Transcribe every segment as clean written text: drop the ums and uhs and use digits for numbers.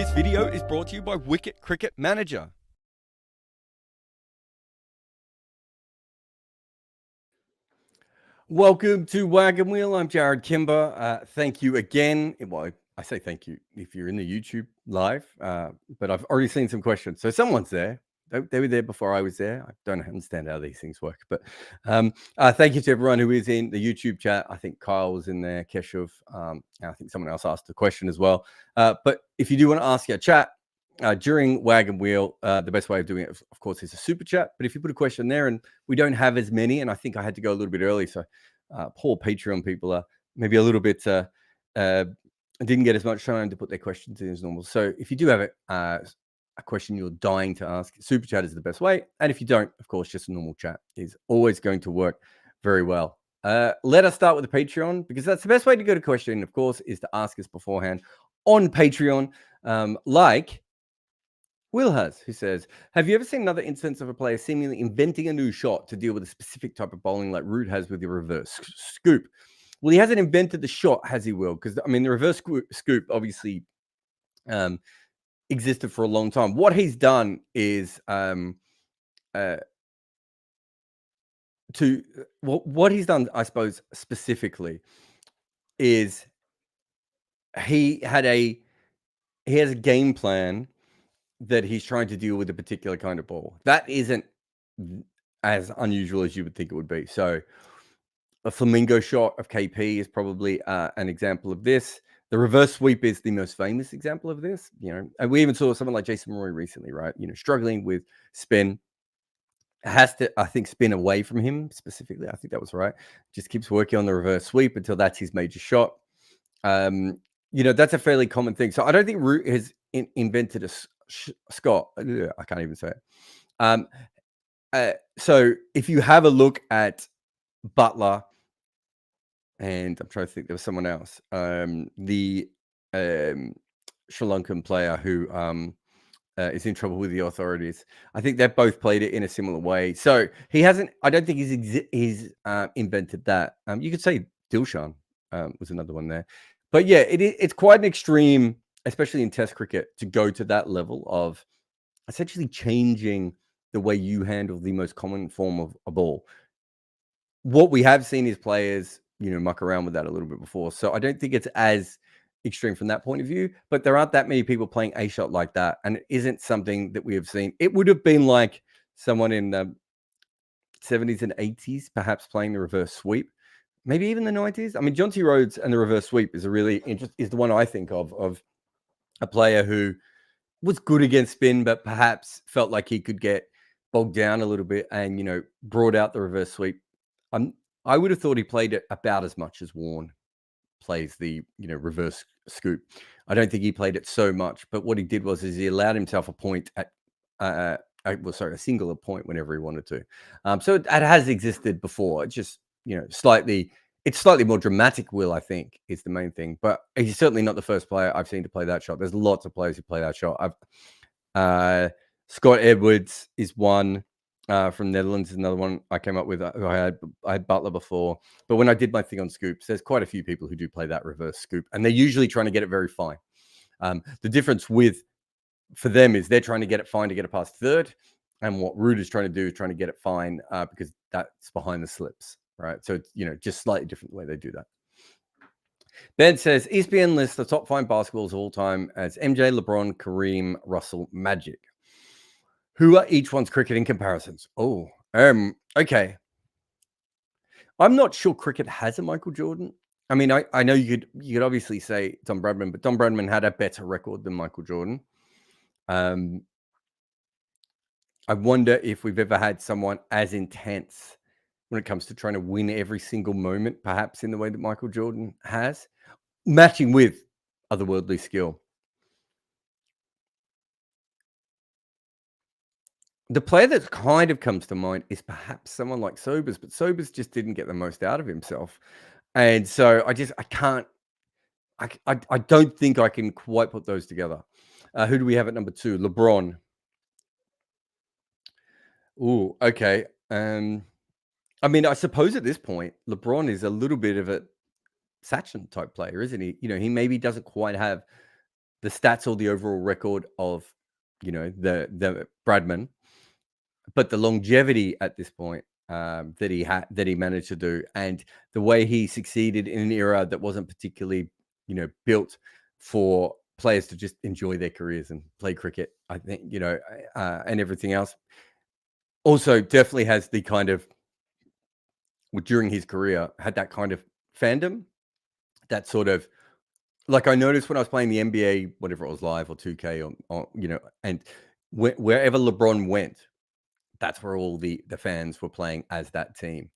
This video is brought to you by Wicket Cricket Manager. Welcome to Wagon Wheel. I'm Jarrod Kimber. Thank you again. Well, I say thank you if you're in the YouTube live, but I've already seen some questions. So someone's there. They were there before I was there. I don't understand how these things work, but thank you to everyone who is in the YouTube chat. I think Kyle was in there, Keshav. I think someone else asked a question as well. But if you do want to ask your chat during Wagon Wheel, the best way of doing it, of course, is a super chat. But if you put a question there, and we don't have as many, and I think I had to go a little bit early, so poor Patreon people are maybe a little bit didn't get as much time to put their questions in as normal. So if you do have a question you're dying to ask, super chat is the best way. And if you don't, of course, just a normal chat is always going to work very well. Let us start with the Patreon, because that's the best way to get a question, of course, is to ask us beforehand on Patreon, like Will has, who says, have you ever seen another instance of a player seemingly inventing a new shot to deal with a specific type of bowling like Root has with the reverse scoop? Well, he hasn't invented the shot, has he, Will? Because, I mean, the reverse scoop obviously existed for a long time. What he's done is what he's done, I suppose, specifically is he has a game plan that he's trying to deal with a particular kind of ball. That isn't as unusual as you would think it would be. So a flamingo shot of KP is probably an example of this. The reverse sweep is the most famous example of this, and we even saw someone like Jason Roy recently, right? Struggling with spin. Has to, I think, spin away from him specifically. I think that was right. Just keeps working on the reverse sweep until that's his major shot. That's a fairly common thing. So I don't think Root has invented a Scott. I can't even say it. So if you have a look at Butler, and I'm trying to think, there was someone else, the Sri Lankan player who is in trouble with the authorities. I think they've both played it in a similar way. So he hasn't. I don't think he's invented that. You could say Dilshan was another one there, but yeah, it's quite an extreme, especially in Test cricket, to go to that level of essentially changing the way you handle the most common form of a ball. What we have seen is players, muck around with that a little bit before. So I don't think it's as extreme from that point of view, but there aren't that many people playing a shot like that. And it isn't something that we have seen. It would have been like someone in the 70s and 80s, perhaps playing the reverse sweep, maybe even the 90s. I mean, John T. Rhodes and the reverse sweep is is the one I think of a player who was good against spin, but perhaps felt like he could get bogged down a little bit and, brought out the reverse sweep. I would have thought he played it about as much as Warne plays the reverse scoop. I don't think he played it so much, but what he did was he allowed himself a point at a singular point whenever he wanted to. So it has existed before. It's just slightly more dramatic. Will, I think, is the main thing, but he's certainly not the first player I've seen to play that shot. There's lots of players who play that shot. Scott Edwards is one. From Netherlands is another one I came up with. I had Butler before, but when I did my thing on scoops, there's quite a few people who do play that reverse scoop, and they're usually trying to get it very fine. The difference for them is they're trying to get it fine to get it past third, and what Root is trying to do is trying to get it fine because that's behind the slips, right? So it's just slightly different the way they do that. Ben says ESPN lists the top 5 basketballs of all time as MJ, LeBron, Kareem, Russell, Magic. Who are each one's cricketing comparisons? Oh, okay. I'm not sure cricket has a Michael Jordan. I mean, I know you could obviously say Don Bradman, but Don Bradman had a better record than Michael Jordan. I wonder if we've ever had someone as intense when it comes to trying to win every single moment, perhaps in the way that Michael Jordan has, matching with otherworldly skill. The player that kind of comes to mind is perhaps someone like Sobers, but Sobers just didn't get the most out of himself. And so I don't think I can quite put those together. Who do we have at number 2? LeBron. Ooh, okay. I mean, I suppose at this point, LeBron is a little bit of a Sachin type player, isn't he? He maybe doesn't quite have the stats or the overall record of, the Bradman, but the longevity at this point that he managed to do, and the way he succeeded in an era that wasn't particularly, built for players to just enjoy their careers and play cricket. I think, and everything else. Also, definitely has the kind of, during his career, had that kind of fandom, that sort of, like, I noticed when I was playing the NBA, whatever it was, live or 2K, or and wherever LeBron went, that's where all the fans were playing as that team.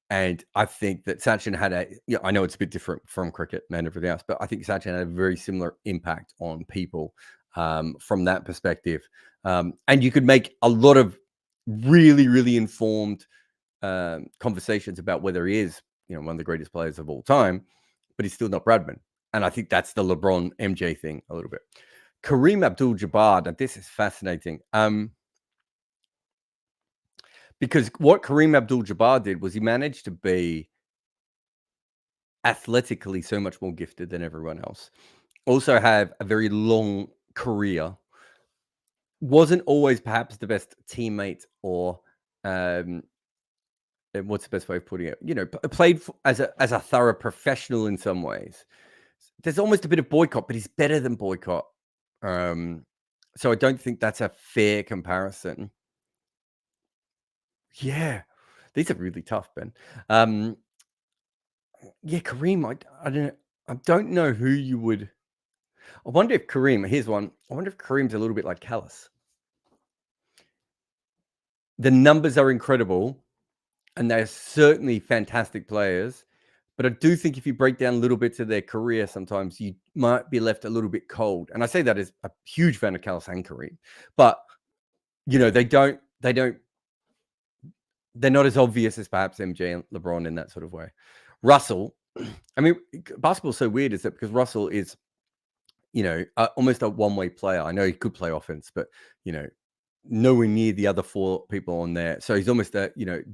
And I think that Sachin had I know it's a bit different from cricket and everything else, but I think Sachin had a very similar impact on people from that perspective. And you could make a lot of really, really informed conversations about whether he is, one of the greatest players of all time, but he's still not Bradman. And I think that's the LeBron MJ thing a little bit. Kareem Abdul-Jabbar, and this is fascinating. Because what Kareem Abdul-Jabbar did was he managed to be athletically so much more gifted than everyone else. Also have a very long career. Wasn't always perhaps the best teammate, or what's the best way of putting it? Played as a thorough professional in some ways. There's almost a bit of boycott, but he's better than boycott. So I don't think that's a fair comparison. Yeah, these are really tough, Ben. Yeah, Kareem, I don't know who you would. I wonder if Kareem. Here's one. I wonder if Kareem's a little bit like Callis. The numbers are incredible, and they're certainly fantastic players. But I do think if you break down little bits of their career, sometimes you might be left a little bit cold. And I say that as a huge fan of Callis and Kareem, but they're not as obvious as perhaps MJ and LeBron in that sort of way. Russell, I mean, basketball's so weird, is that because Russell is, almost a one-way player. I know he could play offense, but, nowhere near the other four people on there. So he's almost a,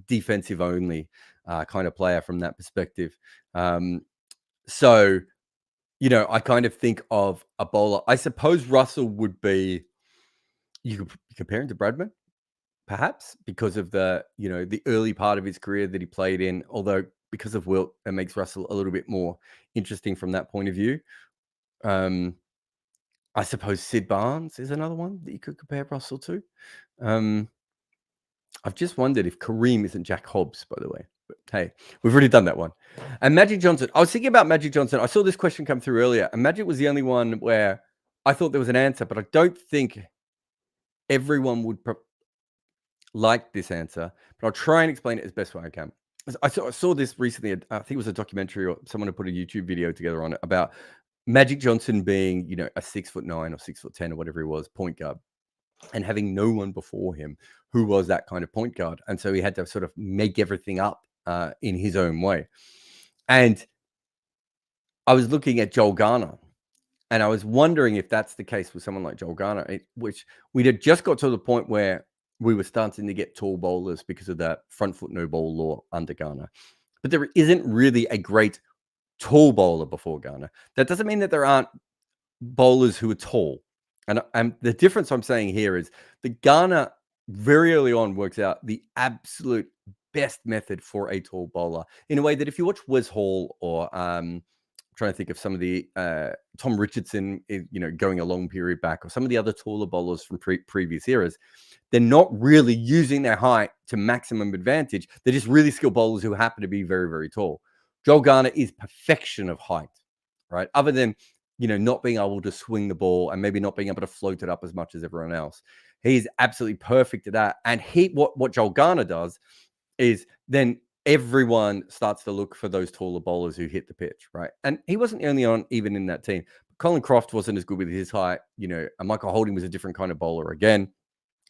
defensive only kind of player from that perspective. So, I kind of think of a bowler. I suppose Russell would be, you could compare him to Bradman, perhaps, because of the, the early part of his career that he played in, although because of Wilt, it makes Russell a little bit more interesting from that point of view. I suppose Sid Barnes is another one that you could compare Russell to. I've just wondered if Kareem isn't Jack Hobbs, by the way. But hey, we've already done that one. And Magic Johnson. I was thinking about Magic Johnson. I saw this question come through earlier, and Magic was the only one where I thought there was an answer, but I don't think everyone would like this answer. But I'll try and explain it as best way I can. I saw this recently. I think it was a documentary, or someone had put a YouTube video together on it about Magic Johnson being, a 6'9" or 6'10" or whatever he was, point guard, and having no one before him who was that kind of point guard. And so he had to sort of make everything up in his own way. And I was looking at Joel Garner, and I was wondering if that's the case with someone like Joel Garner, which we had just got to the point where we were starting to get tall bowlers because of that front foot no ball law under Garner. But there isn't really a great tall bowler before Garner. That doesn't mean that there aren't bowlers who are tall. And the difference I'm saying here is the Garner very early on works out the absolute best method for a tall bowler, in a way that if you watch Wes Hall, or trying to think of some of the Tom Richardson, going a long period back, or some of the other taller bowlers from previous eras, they're not really using their height to maximum advantage. They're just really skilled bowlers who happen to be very, very tall. Joel Garner is perfection of height, right? Other than, not being able to swing the ball and maybe not being able to float it up as much as everyone else. He's absolutely perfect at that. And what Joel Garner does is then everyone starts to look for those taller bowlers who hit the pitch, right? And he wasn't the only one, even in that team. Colin Croft wasn't as good with his height, and Michael Holding was a different kind of bowler again.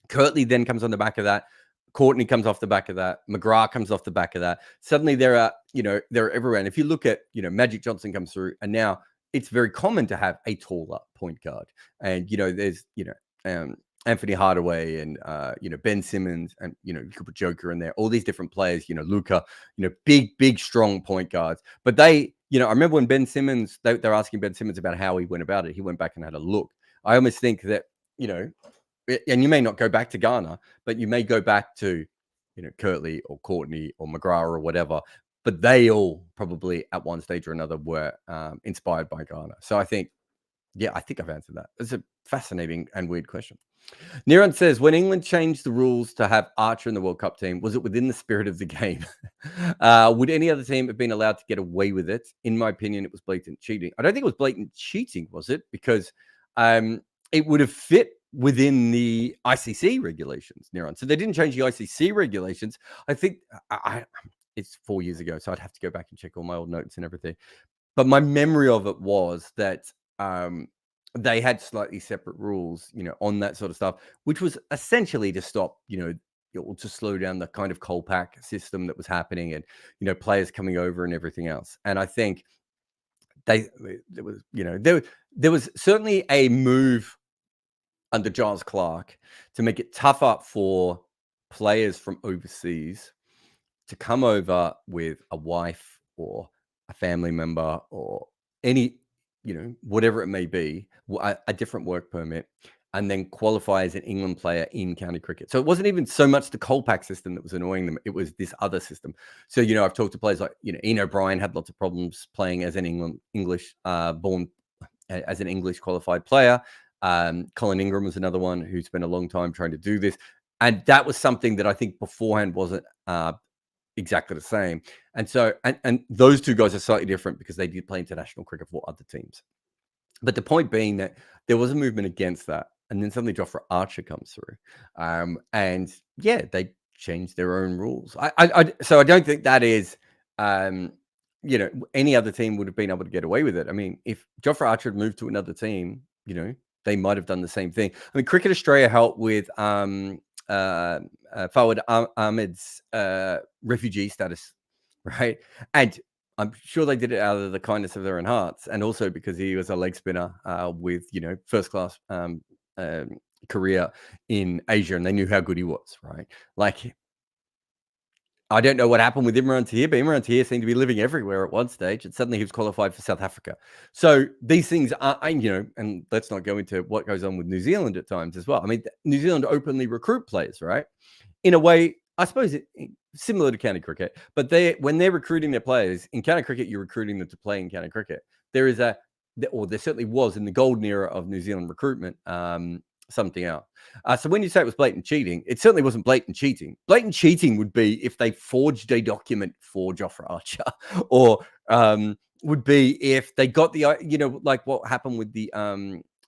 Curtly then comes on the back of that. Courtney comes off the back of that. McGrath comes off the back of that. Suddenly they're everywhere. And if you look at, Magic Johnson comes through, and now it's very common to have a taller point guard. And, there's, Anthony Hardaway and Ben Simmons, and you could put Joker in there. All these different players, Luka, big strong point guards. But they, I remember when Ben Simmons, they're asking Ben Simmons about how he went about it. He went back and had a look. I almost think that and you may not go back to Ghana, but you may go back to Kirtley or Courtney or McGrath or whatever. But they all probably at one stage or another were inspired by Ghana. So I think I've answered that. It's a fascinating and weird question. Niran says, when England changed the rules to have Archer in the World Cup team, was it within the spirit of the game? Would any other team have been allowed to get away with it? In my opinion, it was blatant cheating. I don't think it was blatant cheating, was it? Because it would have fit within the ICC regulations, Niran. So they didn't change the ICC regulations. I think it's 4 years ago, so I'd have to go back and check all my old notes and everything. But my memory of it was that they had slightly separate rules, on that sort of stuff, which was essentially to stop, to slow down the kind of Colpack system that was happening, and players coming over and everything else. And I think there was certainly a move under Giles Clark to make it tougher for players from overseas to come over with a wife or a family member or any, whatever it may be, a different work permit, and then qualify as an England player in county cricket. So it wasn't even so much the Colpack system that was annoying them. It was this other system. So, I've talked to players like, Ian O'Brien had lots of problems playing as an English born, as an English qualified player. Colin Ingram was another one who spent a long time trying to do this. And that was something that I think beforehand wasn't exactly the same. And so, and those two guys are slightly different because they did play international cricket for other teams. But the point being that there was a movement against that. And then suddenly Jofra Archer comes through. And they changed their own rules. So I don't think that is, any other team would have been able to get away with it. I mean, if Jofra Archer had moved to another team, they might have done the same thing. I mean, Cricket Australia helped with Fawad Ahmed's refugee status, right? And I'm sure they did it out of the kindness of their own hearts, and also because he was a leg spinner with first class career in Asia, and they knew how good he was, right? Like, I don't know what happened with Imran Tahir, but Imran Tahir seemed to be living everywhere at one stage, and suddenly he was qualified for South Africa. So these things are, and let's not go into what goes on with New Zealand at times as well. I mean, New Zealand openly recruit players, right? In a way, I suppose similar to county cricket, but when they're recruiting their players in county cricket, you're recruiting them to play in county cricket. There certainly was in the golden era of New Zealand recruitment, something else. So when you say it was blatant cheating, it certainly wasn't blatant cheating. Blatant cheating would be if they forged a document for Jofra Archer, or would be if they got the, like what happened with the,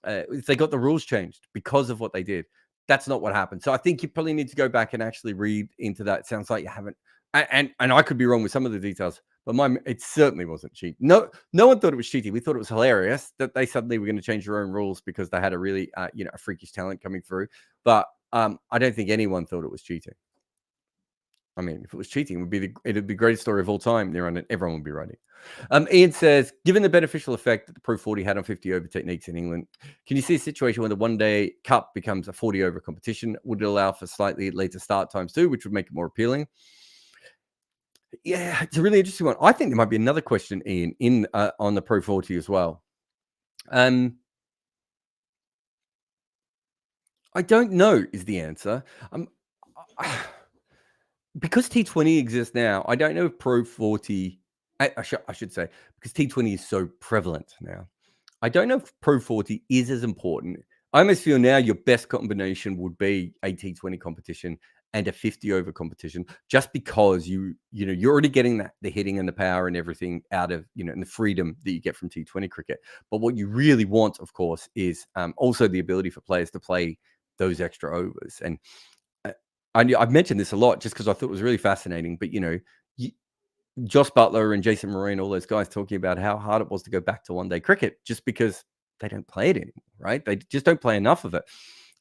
if they got the rules changed because of what they did. That's not what happened. So I think you probably need to go back and actually read into that. It sounds like you haven't, and I could be wrong with some of the details, but it certainly wasn't cheating. No one thought it was cheating. We thought it was hilarious that they suddenly were going to change their own rules because they had a really, a freakish talent coming through. But I don't think anyone thought it was cheating. I mean, if it was cheating, it'd be the greatest story of all time. Everyone would be writing. Ian says, given the beneficial effect that the Pro 40 had on 50 over techniques in England, can you see a situation where the one-day cup becomes a 40 over competition? Would it allow for slightly later start times too, which would make it more appealing? Yeah, it's a really interesting one. I think there might be another question, Ian, on the Pro 40 as well. I don't know is the answer. Because T20 exists now, I don't know if Pro 40, I should say, because T20 is so prevalent now, I don't know if Pro 40 is as important. I almost feel now your best combination would be a T20 competition and a 50 over competition, just because you're already getting the hitting and the power and everything out of, and the freedom that you get from T20 cricket. But what you really want, of course, is also the ability for players to play those extra overs. And I've mentioned this a lot just because I thought it was really fascinating. But, Joss Butler and Jason Marine, all those guys talking about how hard it was to go back to one-day cricket just because they don't play it anymore, right? They just don't play enough of it.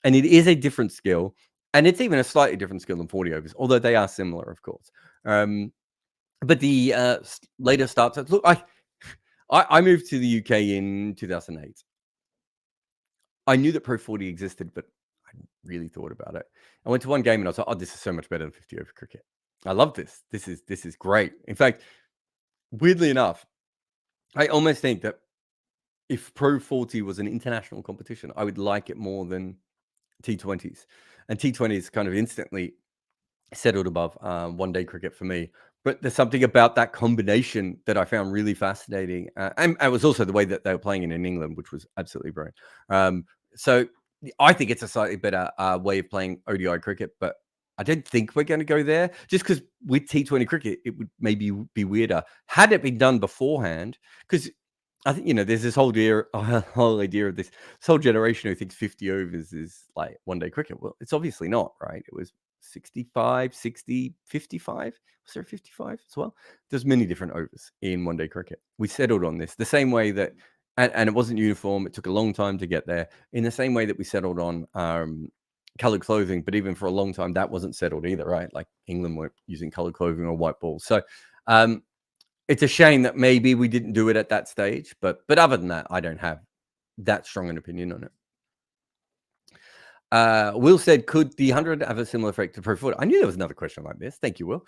And it is a different skill. And it's even a slightly different skill than 40 overs, although they are similar, of course. But the later starts, look, I moved to the UK in 2008. I knew that Pro 40 existed, but hadn't really thought about it. I went to one game and I was like, "Oh, this is so much better than 50 over cricket. I love this. This is great." In fact, weirdly enough, I almost think that if Pro 40 was an international competition, I would like it more than T20s. And T20s kind of instantly settled above one day cricket for me. But there's something about that combination that I found really fascinating. And it was also the way that they were playing it in England, which was absolutely brilliant. So I think it's a slightly better way of playing ODI cricket, but I don't think we're going to go there just because with T20 cricket, it would maybe be weirder. Had it been done beforehand, because I think, there's this whole idea of this whole generation who thinks 50 overs is like one day cricket. Well, it's obviously not, right? It was 65, 60, 55. Was there 55 as well? There's many different overs in one day cricket. We settled on this the same way that, and it wasn't uniform. It took a long time to get there, in the same way that we settled on colored clothing. But even for a long time, that wasn't settled either, right? Like England weren't using colored clothing or white balls. So it's a shame that maybe we didn't do it at that stage. But other than that, I don't have that strong an opinion on it. Will said, could the 100 have a similar effect to Pro 40? I knew there was another question like this. Thank you, Will.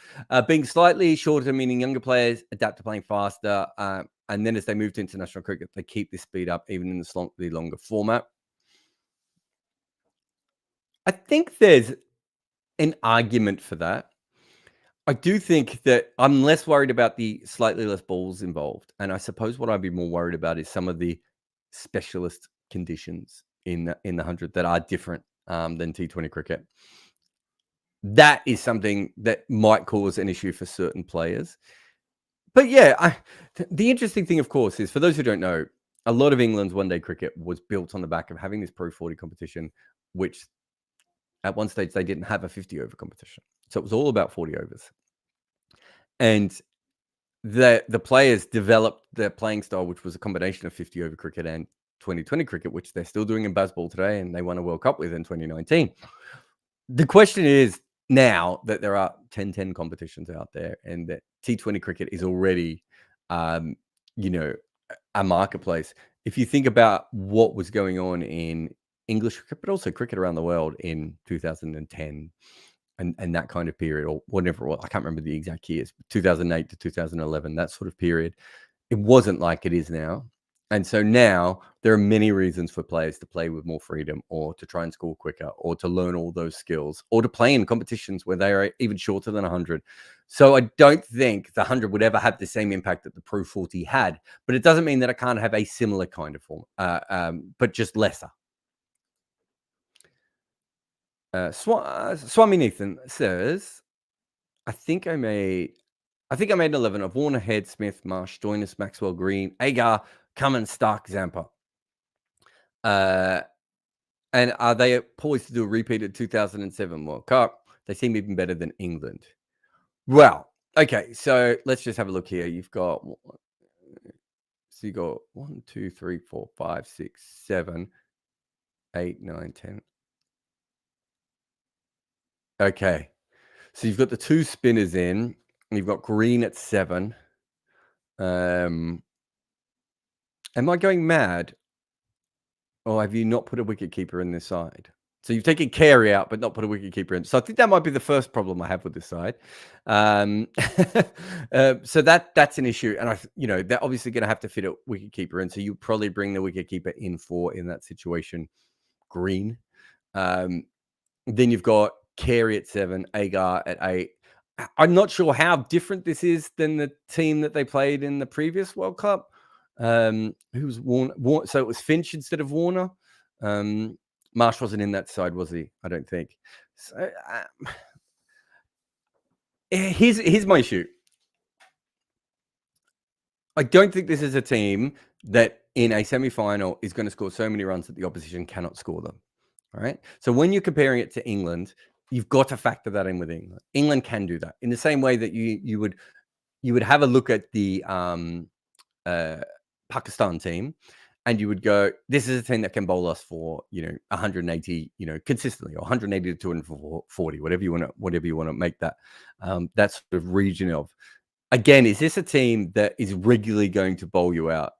Being slightly shorter, meaning younger players adapt to playing faster. And then as they move to international cricket, they keep this speed up even in the slightly longer format. I think there's an argument for that. I do think that I'm less worried about the slightly less balls involved. And I suppose what I'd be more worried about is some of the specialist conditions in the 100 that are different than T20 cricket. That is something that might cause an issue for certain players. But yeah, the interesting thing, of course, is for those who don't know, a lot of England's one-day cricket was built on the back of having this Pro 40 competition, which at one stage they didn't have a 50-over competition. So it was all about 40 overs. And the players developed their playing style, which was a combination of 50-over cricket and 2020 cricket, which they're still doing in baseball today, and they won a World Cup with in 2019. The question is now that there are 10-10 competitions out there and that T20 cricket is already, a marketplace. If you think about what was going on in English cricket, but also cricket around the world in 2010 and that kind of period, or whatever it was, I can't remember the exact years, 2008 to 2011, that sort of period, it wasn't like it is now. And so now there are many reasons for players to play with more freedom or to try and score quicker or to learn all those skills or to play in competitions where they are even shorter than 100. So I don't think the 100 would ever have the same impact that the Pro 40 had, but it doesn't mean that it can't have a similar kind of form, but just lesser. Swami Nathan says, I think I made 11 of Warner, Head, Smith, Marsh, Joyner, Maxwell, Green, Agar, Cummins, Stark, Zampa. And are they poised to do a repeat of 2007 World Cup? They seem even better than England. Well, okay, so let's just have a look here. You've got 1, 2, 3, 4, 5, 6, 7, 8, 9, 10. Okay, so you've got the two spinners in. You've got Green at 7. Am I going mad? Or have you not put a wicketkeeper in this side? So you've taken Carey out, but not put a wicketkeeper in. So I think that might be the first problem I have with this side. So that's an issue. And they're obviously going to have to fit a wicketkeeper in. So you probably bring the wicketkeeper in that situation, Green. Then you've got Carey at 7, Agar at 8. I'm not sure how different this is than the team that they played in the previous World Cup. Who was Warner? So it was Finch instead of Warner. Marsh wasn't in that side, was he? I don't think. So, here's my issue. I don't think this is a team that in a semi-final is going to score so many runs that the opposition cannot score them. All right. So when you're comparing it to England, you've got to factor that in with England. England can do that in the same way that you would have a look at the Pakistan team, and you would go, this is a team that can bowl us for 180, consistently, or 180 to 240, whatever you want to make that that sort of region of. Again, is this a team that is regularly going to bowl you out?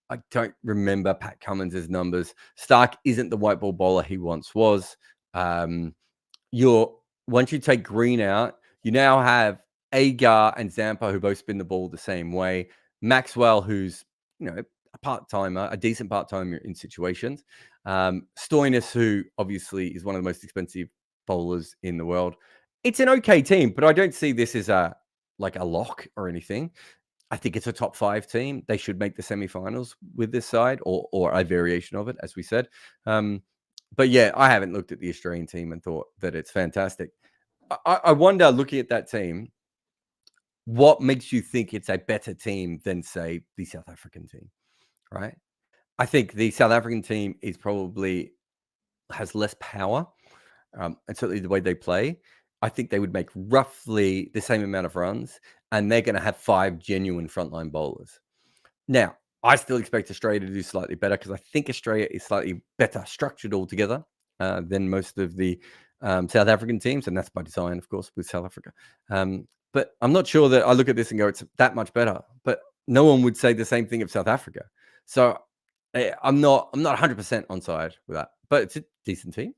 I don't remember Pat Cummins' numbers. Stark isn't the white ball bowler he once was. Um, you're Once you take Green out, you now have Agar and Zampa who both spin the ball the same way. Maxwell, who's a part timer, a decent part timer in situations. Stoinis, who obviously is one of the most expensive bowlers in the world. It's an okay team, but I don't see this as a lock or anything. I think it's a top 5 team. They should make the semifinals with this side or a variation of it, as we said. But yeah, I haven't looked at the Australian team and thought that it's fantastic. I wonder, looking at that team, what makes you think it's a better team than, say, the South African team, right? I think the South African team is probably has less power, and certainly the way they play. I think they would make roughly the same amount of runs, and they're going to have 5 genuine frontline bowlers. Now, I still expect Australia to do slightly better because I think Australia is slightly better structured altogether than most of the South African teams, and that's by design, of course, with South Africa. But I'm not sure that I look at this and go, it's that much better. But no one would say the same thing of South Africa. So I'm not 100% on side with that, but it's a decent team.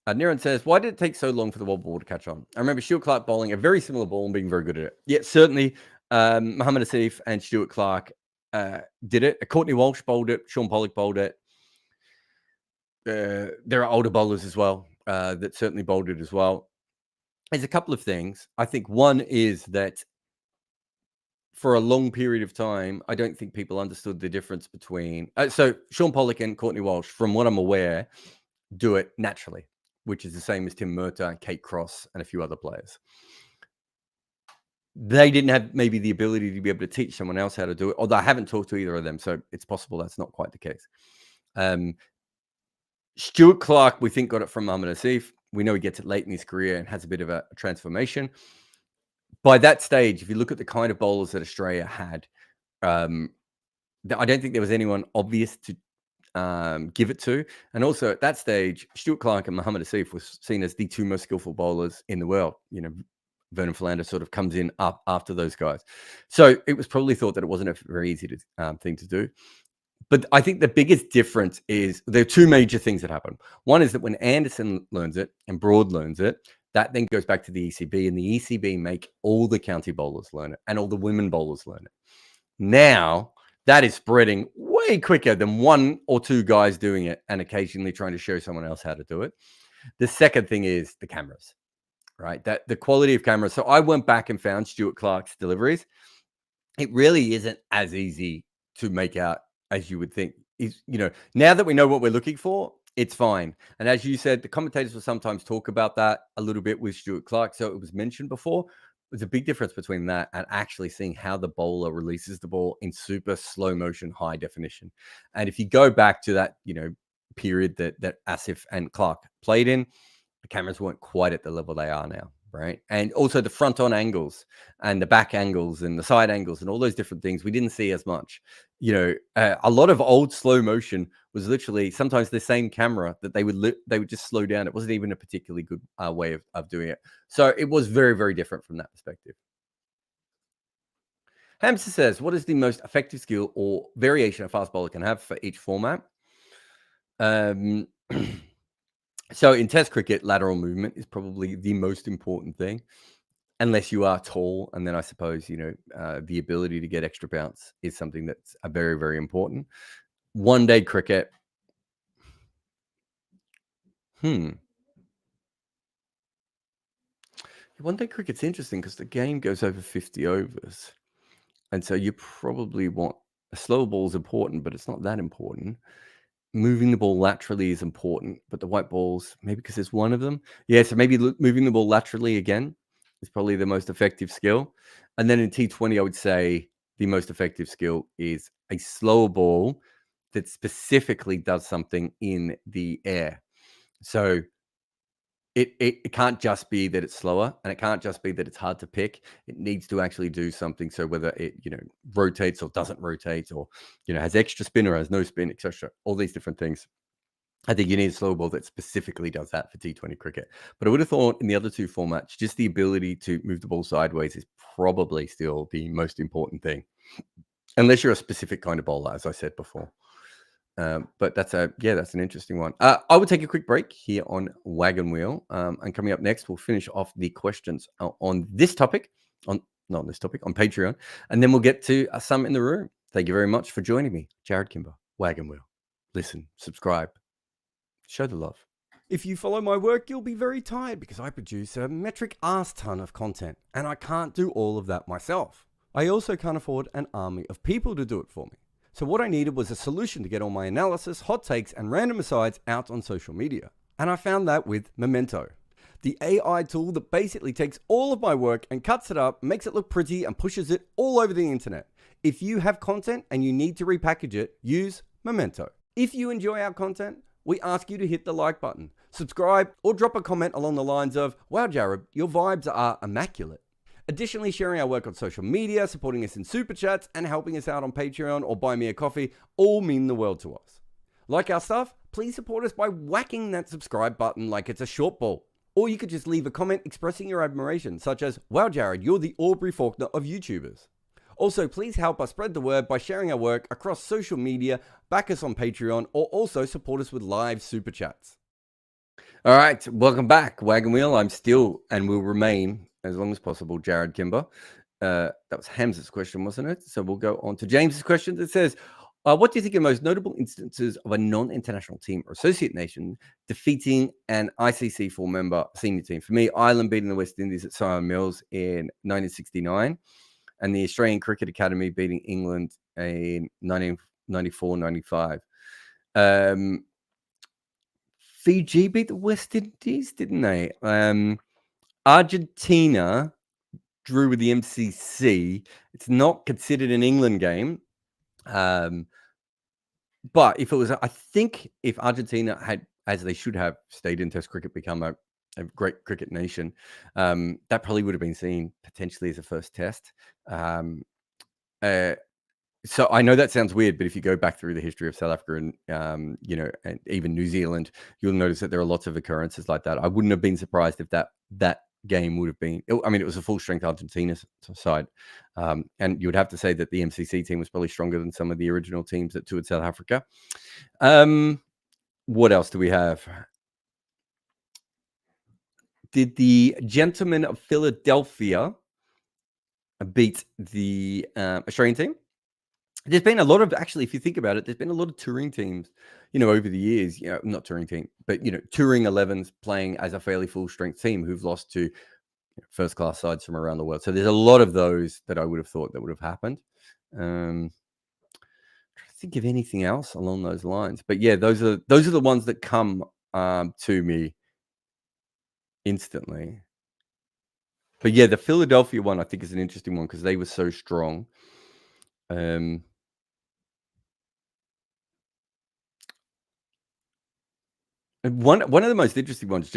Niran says, why did it take so long for the world ball to catch on? I remember Stuart Clark bowling a very similar ball and being very good at it. Yeah, certainly Muhammad Asif and Stuart Clark did it. Courtney Walsh bowled it. Sean Pollock bowled it. There are older bowlers as well that certainly bowled it as well. There's a couple of things. I think one is that for a long period of time, I don't think people understood the difference between... so Sean Pollock and Courtney Walsh, from what I'm aware, do it naturally, which is the same as Tim Murtagh, Kate Cross, and a few other players. They didn't have maybe the ability to be able to teach someone else how to do it, although I haven't talked to either of them, so it's possible that's not quite the case. Stuart Clark, we think, got it from Muhammad Asif. We know he gets it late in his career and has a bit of a transformation. By that stage, if you look at the kind of bowlers that Australia had, I don't think there was anyone obvious to give it to. And also at that stage, Stuart Clark and Muhammad Asif was seen as the 2 most skillful bowlers in the world. Vernon Philander sort of comes in up after those guys. So it was probably thought that it wasn't a very easy thing to do. But I think the biggest difference is there are 2 major things that happen. One is that when Anderson learns it and Broad learns it, that then goes back to the ECB, and the ECB make all the county bowlers learn it and all the women bowlers learn it. Now, that is spreading way quicker than 1 or 2 guys doing it and occasionally trying to show someone else how to do it. The second thing is the cameras, right? That the quality of cameras. So I went back and found Stuart Clark's deliveries. It really isn't as easy to make out as you would think. Now that we know what we're looking for, it's fine. And as you said, the commentators will sometimes talk about that a little bit with Stuart Clark. So it was mentioned before. There's a big difference between that and actually seeing how the bowler releases the ball in super slow motion, high definition. And if you go back to that, period that Asif and Clark played in, the cameras weren't quite at the level they are now, right? And also the front on angles and the back angles and the side angles and all those different things we didn't see as much. A lot of old slow motion was literally sometimes the same camera that they would just slow down. It wasn't even a particularly good way of doing it. So it was very, very different from that perspective. Hamster says, what is the most effective skill or variation a fast bowler can have for each format? So in Test cricket, lateral movement is probably the most important thing, unless you are tall. And then I suppose, the ability to get extra bounce is something that's very, very important. One-day cricket. One-day cricket's interesting because the game goes over 50 overs. And so you probably want a slow ball is important, but it's not that important. Moving the ball laterally is important, but the white balls, maybe because there's 1 of them. Yeah, so maybe moving the ball laterally again is probably the most effective skill. And then in T20, I would say the most effective skill is a slower ball that specifically does something in the air. So it can't just be that it's slower, and it can't just be that it's hard to pick. It needs to actually do something. So whether it rotates or doesn't rotate, or has extra spin or has no spin, etc. All these different things. I think you need a slow ball that specifically does that for T20 cricket. But I would have thought in the other 2 formats, just the ability to move the ball sideways is probably still the most important thing. Unless you're a specific kind of bowler, as I said before. But that's an interesting one. I will take a quick break here on Wagon Wheel, and coming up next, we'll finish off the questions on this topic, on Patreon, and then we'll get to some in the room. Thank you very much for joining me, Jarrod Kimber, Wagon Wheel. Listen, subscribe, show the love. If you follow my work, you'll be very tired because I produce a metric ass ton of content, and I can't do all of that myself. I also can't afford an army of people to do it for me. So what I needed was a solution to get all my analysis, hot takes, and random asides out on social media. And I found that with Memento, the AI tool that basically takes all of my work and cuts it up, makes it look pretty, and pushes it all over the internet. If you have content and you need to repackage it, use Memento. If you enjoy our content, we ask you to hit the like button, subscribe, or drop a comment along the lines of, "Wow, Jarrod, your vibes are immaculate." Additionally, sharing our work on social media, supporting us in super chats, and helping us out on Patreon or buy me a coffee all mean the world to us. Like our stuff? Please support us by whacking that subscribe button like it's a short ball. Or you could just leave a comment expressing your admiration, such as, "Wow, Jarrod, you're the Aubrey Faulkner of YouTubers." Also, please help us spread the word by sharing our work across social media, back us on Patreon, or also support us with live super chats. All right, welcome back, Wagon Wheel. I'm still and will remain, as long as possible, Jarrod Kimber. That was Hamza's question, wasn't it? So we'll go on to James's question that says, what do you think are the most notable instances of a non-international team or associate nation defeating an ICC four-member senior team? For me, Ireland beating the West Indies at Siam Mills in 1969, and the Australian Cricket Academy beating England in 1994-95. Fiji beat the West Indies, didn't they? Argentina drew with the MCC. It's not considered an England game. But if it was, I think if Argentina had, as they should have, stayed in Test cricket, become a great cricket nation, that probably would have been seen potentially as a first Test. So I know that sounds weird, but if you go back through the history of South Africa and and even New Zealand, you'll notice that there are lots of occurrences like that. I wouldn't have been surprised if that game would have been. I mean, it was a full strength Argentina side, and you would have to say that the MCC team was probably stronger than some of the original teams that toured South Africa. What else do we have? Did the Gentlemen of Philadelphia beat the Australian team? There's been a lot of, actually, if you think about it, there's been a lot of touring teams, over the years, not touring team, but, touring 11s playing as a fairly full strength team who've lost to first class sides from around the world. So there's a lot of those that I would have thought that would have happened. Trying to think of anything else along those lines, but yeah, those are the ones that come to me instantly. But yeah, the Philadelphia one I think is an interesting one because they were so strong. One of the most interesting ones,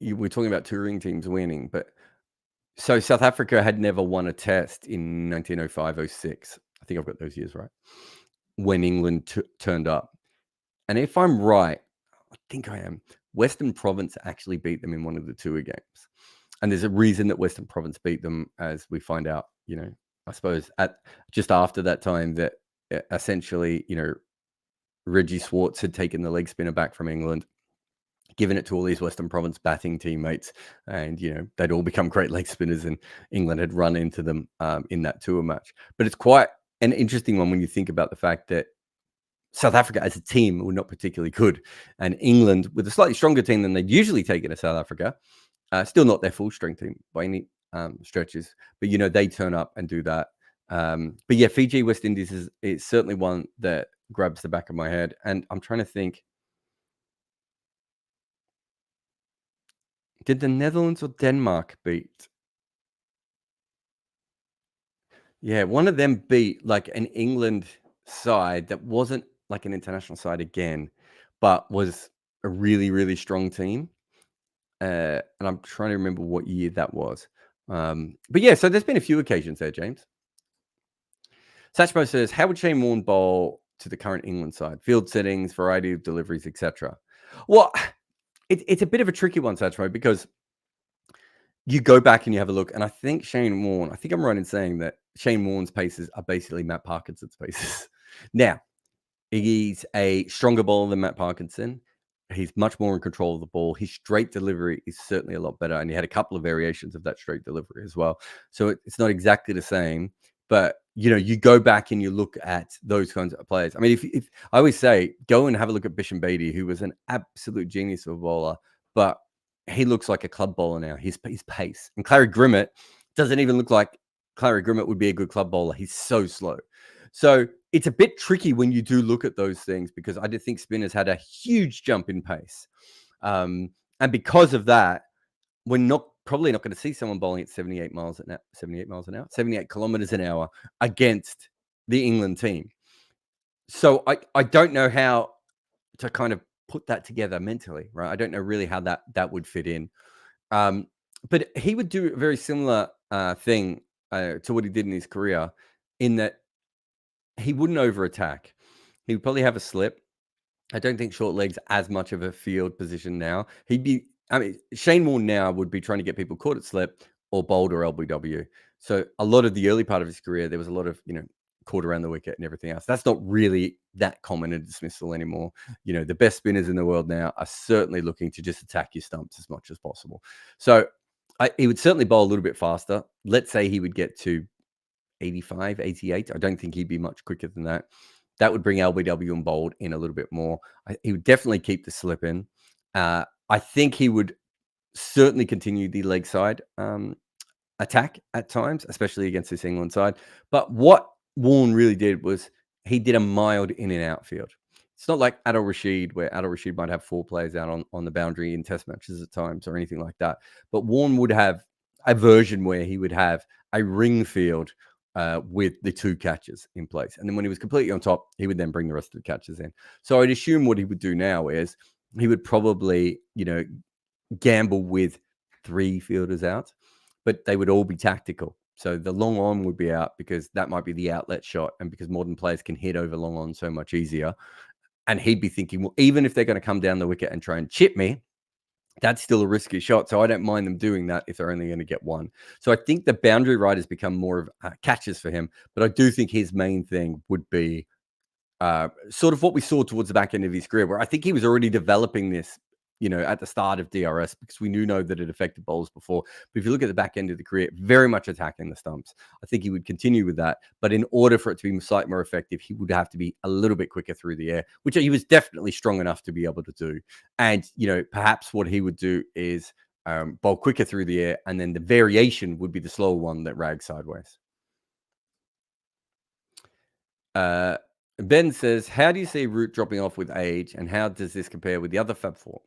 we're talking about touring teams winning, but so South Africa had never won a Test in 1905-06. I think I've got those years right. When England turned up, and if I'm right, I think I am. Western Province actually beat them in one of the tour games, and there's a reason that Western Province beat them, as we find out. I suppose at just after that time that essentially, Reggie Swartz had taken the leg spinner back from England, given it to all these Western Province batting teammates, and they'd all become great leg spinners, and England had run into them in that tour match. But it's quite an interesting one when you think about the fact that South Africa as a team were not particularly good, and England, with a slightly stronger team than they'd usually take into South Africa, still not their full strength team by any stretches, but they turn up and do that. But yeah, Fiji West Indies is certainly one that grabs the back of my head, and I'm trying to think. Did the Netherlands or Denmark beat? Yeah, one of them beat like an England side that wasn't like an international side again, but was a really, really strong team. And I'm trying to remember what year that was. But yeah, so there's been a few occasions there, James. Satchmo says, how would Shane Warne bowl to the current England side? Field settings, variety of deliveries, etc. Well, it's a bit of a tricky one, Satchmo, because you go back and you have a look, and I think Shane Warne, I think I'm right in saying that Shane Warne's paces are basically Matt Parkinson's paces. Now, he's a stronger bowler than Matt Parkinson. He's much more in control of the ball. His straight delivery is certainly a lot better, and he had a couple of variations of that straight delivery as well. So it's not exactly the same, but you go back and you look at those kinds of players. I mean, if I always say, go and have a look at Bisham Beatty, who was an absolute genius of a bowler, but he looks like a club bowler now. His pace, and Clary Grimmett doesn't even look like Clary Grimmett would be a good club bowler. He's so slow. So it's a bit tricky when you do look at those things, because I do think spinners had a huge jump in pace. And because of that, we're probably not going to see someone bowling at 78 kilometers an hour against the England team. So I don't know how to kind of put that together mentally, right? I don't know really how that would fit in. But he would do a very similar thing to what he did in his career, in that he wouldn't over attack. He would probably have a slip. I don't think short leg's as much of a field position now. Shane Warne now would be trying to get people caught at slip or bowled or LBW. So a lot of the early part of his career, there was a lot of, caught around the wicket and everything else. That's not really that common in dismissal anymore. The best spinners in the world now are certainly looking to just attack your stumps as much as possible. So he would certainly bowl a little bit faster. Let's say he would get to 85, 88. I don't think he'd be much quicker than that. That would bring LBW and bowled in a little bit more. He would definitely keep the slip in. I think he would certainly continue the leg side attack at times, especially against this England side. But what Warne really did was he did a mild in and out field. It's not like Adil Rashid, where Adil Rashid might have 4 players out on the boundary in test matches at times or anything like that. But Warne would have a version where he would have a ring field with the 2 catches in place. And then when he was completely on top, he would then bring the rest of the catches in. So I'd assume what he would do now is he would probably, gamble with 3 fielders out, but they would all be tactical. So the long on would be out, because that might be the outlet shot, and because modern players can hit over long on so much easier. And he'd be thinking, well, even if they're going to come down the wicket and try and chip me, that's still a risky shot. So I don't mind them doing that if they're only going to get 1. So I think the boundary ride has become more of catches for him. But I do think his main thing would be sort of what we saw towards the back end of his career, where I think he was already developing this, at the start of DRS, because we know that it affected bowlers before. But if you look at the back end of the career, very much attacking the stumps. I think he would continue with that. But in order for it to be slightly more effective, he would have to be a little bit quicker through the air, which he was definitely strong enough to be able to do. And, perhaps what he would do is bowl quicker through the air, and then the variation would be the slower one that rags sideways. Ben says, how do you see Root dropping off with age, and how does this compare with the other Fab Four?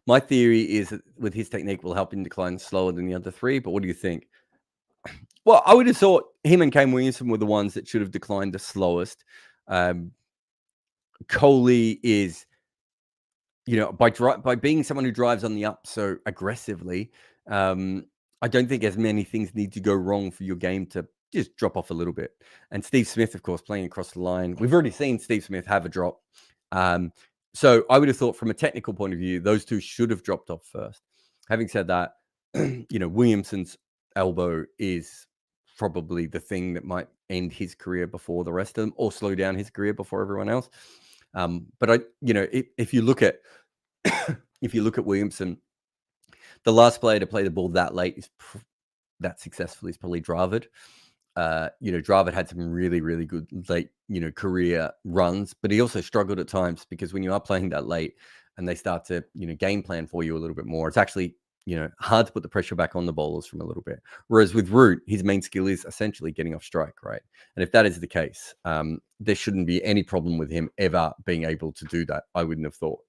My theory is that with his technique will help him decline slower than the other 3, but what do you think? Well, I would have thought him and Kane Williamson were the ones that should have declined the slowest. Kohli is, by being someone who drives on the up so aggressively, I don't think as many things need to go wrong for your game to just drop off a little bit. And Steve Smith, of course, playing across the line. We've already seen Steve Smith have a drop. So I would have thought from a technical point of view, those 2 should have dropped off first. Having said that, Williamson's elbow is probably the thing that might end his career before the rest of them, or slow down his career before everyone else. But if you look at Williamson, the last player to play the ball that late is that successfully is probably Dravid. Dravid had some really, really good late, career runs, but he also struggled at times, because when you are playing that late and they start to, game plan for you a little bit more, it's actually, hard to put the pressure back on the bowlers from a little bit. Whereas with Root, his main skill is essentially getting off strike, right? And if that is the case, there shouldn't be any problem with him ever being able to do that, I wouldn't have thought.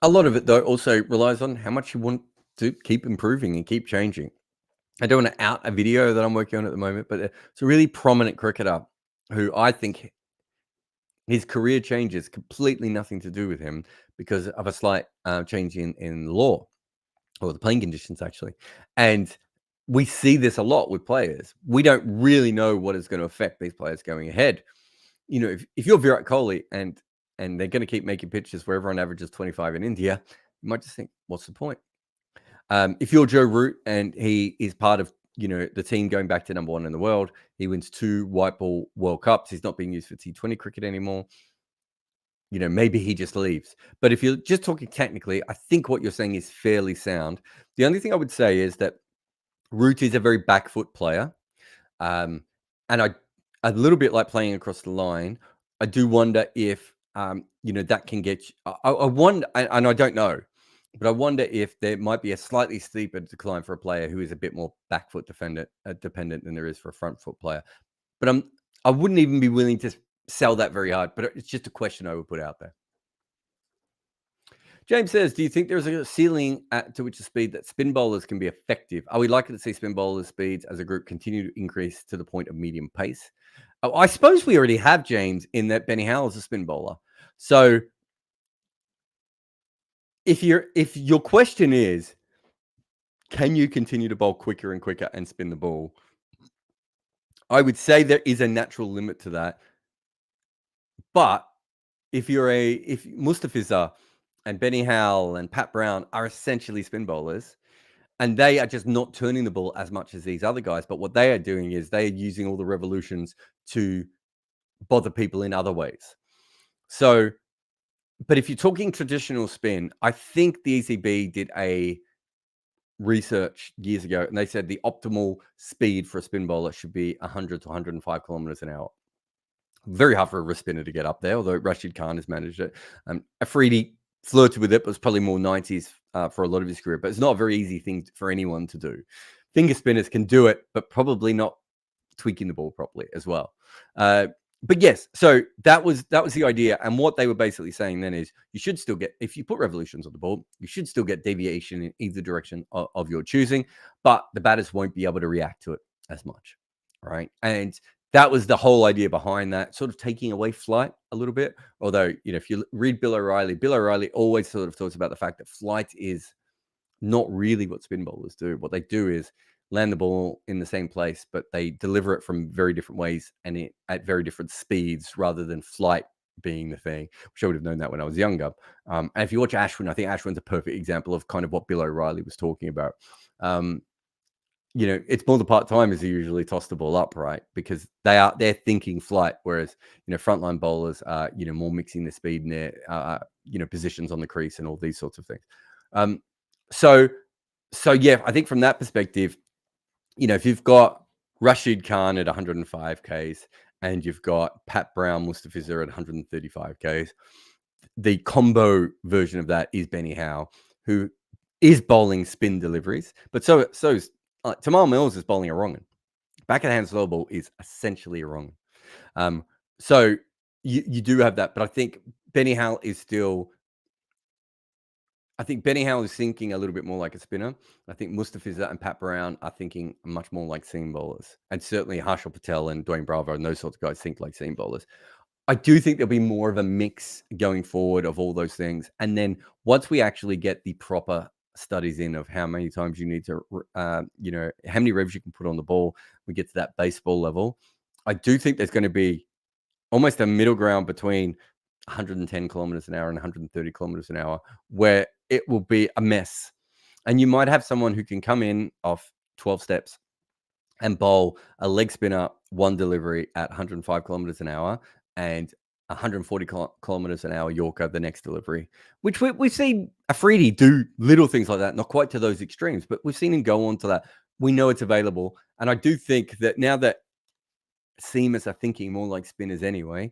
A lot of it, though, also relies on how much you want to keep improving and keep changing. I don't want to out a video that I'm working on at the moment, but it's a really prominent cricketer who I think his career changes completely nothing to do with him, because of a slight change in law, or the playing conditions, actually. And we see this a lot with players. We don't really know what is going to affect these players going ahead. If you're Virat Kohli and and they're going to keep making pitches where everyone averages 25 in India, you might just think, what's the point? If you're Joe Root and he is part of the team going back to number 1 in the world, he wins 2 white ball World Cups. He's not being used for T20 cricket anymore. Maybe he just leaves. But if you're just talking technically, I think what you're saying is fairly sound. The only thing I would say is that Root is a very back foot player. And a little bit like playing across the line, I do wonder if, that can get I wonder, and I don't know, but I wonder if there might be a slightly steeper decline for a player who is a bit more back foot dependent than there is for a front foot player. But I wouldn't even be willing to sell that very hard, but it's just a question I would put out there. James says, do you think there's a ceiling to which the speed that spin bowlers can be effective? Are we likely to see spin bowlers' speeds as a group continue to increase to the point of medium pace? Oh, I suppose we already have, James, in that Benny Howell is a spin bowler. So if your question is, can you continue to bowl quicker and quicker and spin the ball? I would say there is a natural limit to that. But if Mustafiza and Benny Howell and Pat Brown are essentially spin bowlers, and they are just not turning the ball as much as these other guys, but what they are doing is they are using all the revolutions to bother people in other ways. So, but if you're talking traditional spin, I think the ECB did a research years ago, and they said the optimal speed for a spin bowler should be 100 to 105 kilometers an hour. Very hard for a wrist spinner to get up there, although Rashid Khan has managed it. Afridi flirted with it, but was probably more 90s for a lot of his career. But it's not a very easy thing for anyone to do. Finger spinners can do it, but probably not tweaking the ball properly as well. But yes, so that was the idea. And what they were basically saying then is you should still get, if you put revolutions on the ball, you should still get deviation in either direction of your choosing, but the batters won't be able to react to it as much, right? And that was the whole idea behind that, sort of taking away flight a little bit. Although, if you read Bill O'Reilly always sort of talks about the fact that flight is not really what spin bowlers do. What they do is land the ball in the same place, but they deliver it from very different ways and at very different speeds rather than flight being the thing, which I would have known that when I was younger. And if you watch Ashwin, I think Ashwin's a perfect example of kind of what Bill O'Reilly was talking about. It's more the part-timers who usually toss the ball up, right? Because they're thinking flight, whereas, frontline bowlers are, more mixing the speed in their, positions on the crease and all these sorts of things. So yeah, I think from that perspective, if you've got Rashid Khan at 105 Ks and you've got Pat Brown, Mustafiza at 135 Ks, the combo version of that is Benny Howell, who is bowling spin deliveries, but so is Tamal Mills is bowling a wrong. Backhand slow ball is essentially a wrong. So you do have that, but I think Benny Howell is thinking a little bit more like a spinner. I think Mustafiza and Pat Brown are thinking much more like seam bowlers. And certainly Harshal Patel and Dwayne Bravo and those sorts of guys think like seam bowlers. I do think there'll be more of a mix going forward of all those things. And then once we actually get the proper studies in of how many times you need to, how many revs you can put on the ball, we get to that baseball level. I do think there's going to be almost a middle ground between 110 kilometers an hour and 130 kilometers an hour, where it will be a mess. And you might have someone who can come in off 12 steps and bowl a leg spinner, one delivery at 105 kilometers an hour and 140 kilometers an hour Yorker the next delivery, which we've seen Afridi do little things like that, not quite to those extremes, but we've seen him go on to that. We know it's available. And I do think that now that seamers are thinking more like spinners anyway,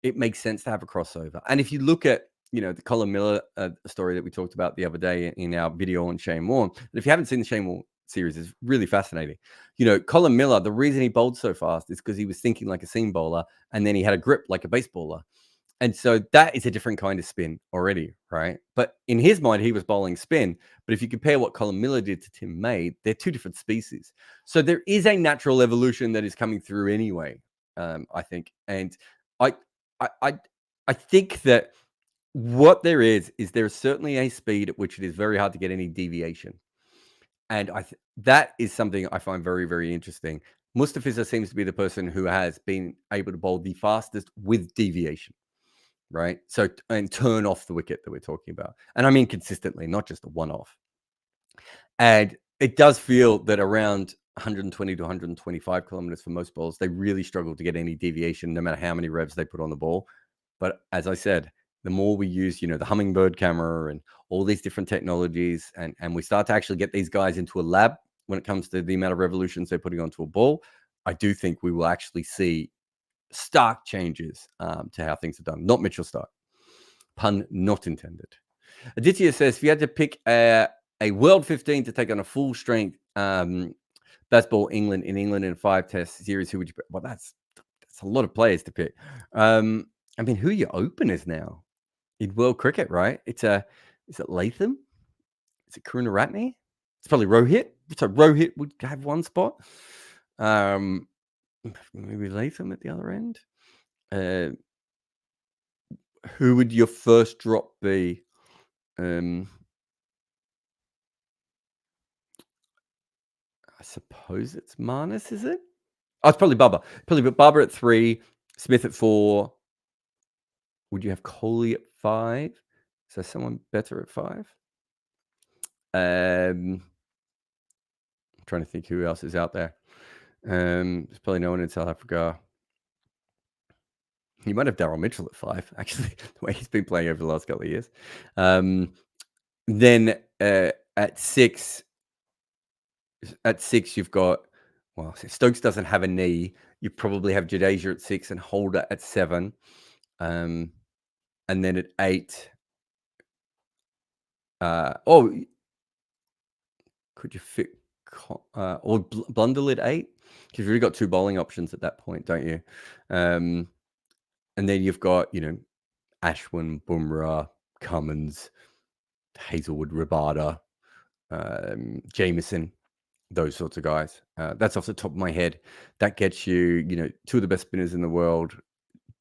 it makes sense to have a crossover. And if you look at, the Colin Miller story that we talked about the other day in our video on Shane Warne, and if you haven't seen the Shane Warne series, it's really fascinating. Colin Miller, the reason he bowled so fast is because he was thinking like a seam bowler, and then he had a grip like a baseballer. And so that is a different kind of spin already, right? But in his mind, he was bowling spin. But if you compare what Colin Miller did to Tim May, they're two different species. So there is a natural evolution that is coming through anyway, I think. And I think that what there is there's certainly a speed at which it is very hard to get any deviation. And that is something I find very, very interesting. Mustafiza seems to be the person who has been able to bowl the fastest with deviation, right? So and turn off the wicket that we're talking about. And I mean consistently, not just a one-off. And it does feel that around 120 to 125 kilometers for most balls, they really struggle to get any deviation, no matter how many revs they put on the ball. But as I said, the more we use, the hummingbird camera and all these different technologies, and we start to actually get these guys into a lab when it comes to the amount of revolutions they're putting onto a ball, I do think we will actually see stark changes to how things are done. Not Mitchell Stark. Pun not intended. Aditya says, if you had to pick a World 15 to take on a full strength baseball England in a 5-test series, who would you pick? Well, that's a lot of players to pick. I mean, who are your openers now in world cricket, right? Is it Latham? Is it Karunaratne? It's probably Rohit. So Rohit would have one spot. Maybe Latham at the other end. Who would your first drop be? I suppose it's Marnus, is it? Oh, it's probably Bubba. Probably Bubba at 3, Smith at 4. Would you have Kohli at 5? Is there someone better at 5? I'm trying to think who else is out there. There's probably no one in South Africa. You might have Daryl Mitchell at 5, actually, the way he's been playing over the last couple of years. Then at 6, you've got, well, if Stokes doesn't have a knee, you probably have Jadeja at 6 and Holder at 7. And then at 8, could you fit or Blundell at 8? Because you've really got 2 bowling options at that point, don't you? And then you've got, Ashwin, Bumrah, Cummins, Hazelwood, Rabada, Jameson, those sorts of guys. That's off the top of my head. That gets you, 2 of the best spinners in the world,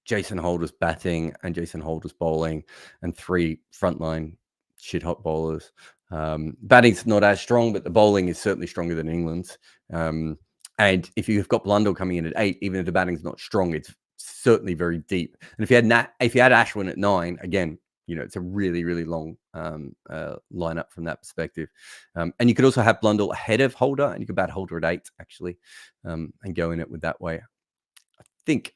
Jason Holder's batting and Jason Holder's bowling, and 3 frontline shit hot bowlers. Batting's not as strong, but the bowling is certainly stronger than England's. And if you've got Blundell coming in at 8, even if the batting's not strong, it's certainly very deep. And if you had Ashwin at 9, again, it's a really, really long lineup from that perspective. And you could also have Blundell ahead of Holder, and you could bat Holder at 8, actually, and go in it with that way. I think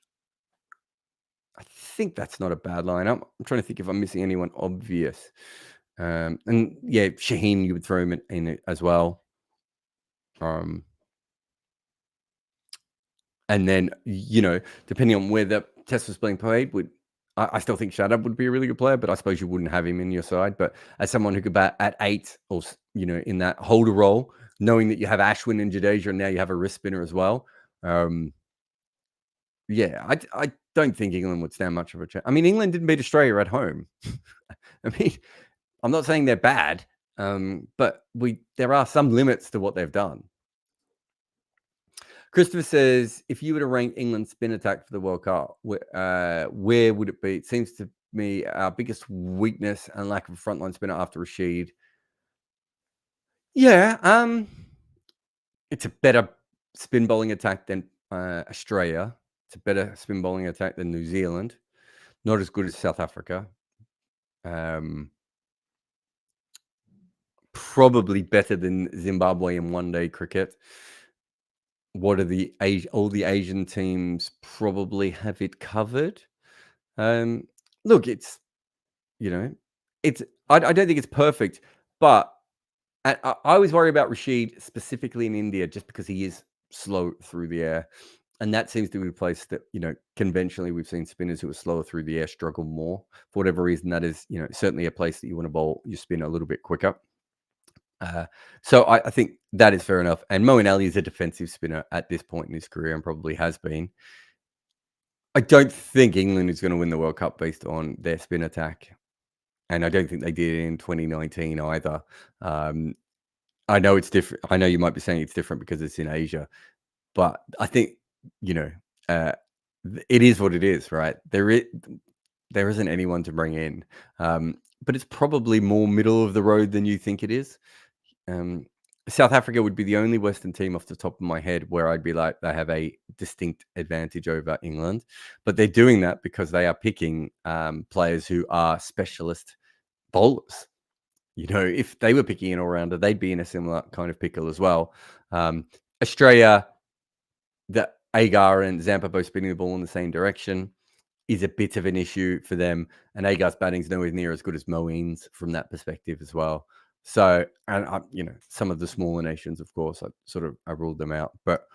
that's not a bad lineup. I'm trying to think if I'm missing anyone obvious. And yeah, Shaheen, you would throw him in it as well. And then, depending on where the test was being played, I still think Shadab would be a really good player, but I suppose you wouldn't have him in your side. But as someone who could bat at 8 or, in that Holder role, knowing that you have Ashwin and Jadeja and now you have a wrist spinner as well. Yeah, I don't think England would stand much of a chance. I mean, England didn't beat Australia at home. I mean, I'm not saying they're bad, but there are some limits to what they've done. Christopher says, if you were to rank England's spin attack for the World Cup, where would it be? It seems to me our biggest weakness and lack of a frontline spinner after Rashid. Yeah, it's a better spin bowling attack than Australia. It's a better spin bowling attack than New Zealand. Not as good as South Africa. Probably better than Zimbabwe in one-day cricket. What are all the Asian teams probably have it covered? Look, it's I don't think it's perfect, but I always worry about Rashid specifically in India just because he is slow through the air, and that seems to be a place that conventionally we've seen spinners who are slower through the air struggle more for whatever reason. That is certainly a place that you want to bowl your spin a little bit quicker. So I think that is fair enough. And Moeen Ali is a defensive spinner at this point in his career and probably has been. I don't think England is going to win the World Cup based on their spin attack. And I don't think they did in 2019 either. I know it's different. I know you might be saying it's different because it's in Asia. But I think, it is what it is, right? There isn't anyone to bring in. But it's probably more middle of the road than you think it is. South Africa would be the only Western team off the top of my head where I'd be like, they have a distinct advantage over England, but they're doing that because they are picking players who are specialist bowlers. You know, if they were picking an all-rounder, they'd be in a similar kind of pickle as well. Australia, the Agar and Zampa both spinning the ball in the same direction is a bit of an issue for them. And Agar's batting's nowhere near as good as Moeen's from that perspective as well. So, and you know, some of the smaller nations, of course, I ruled them out. But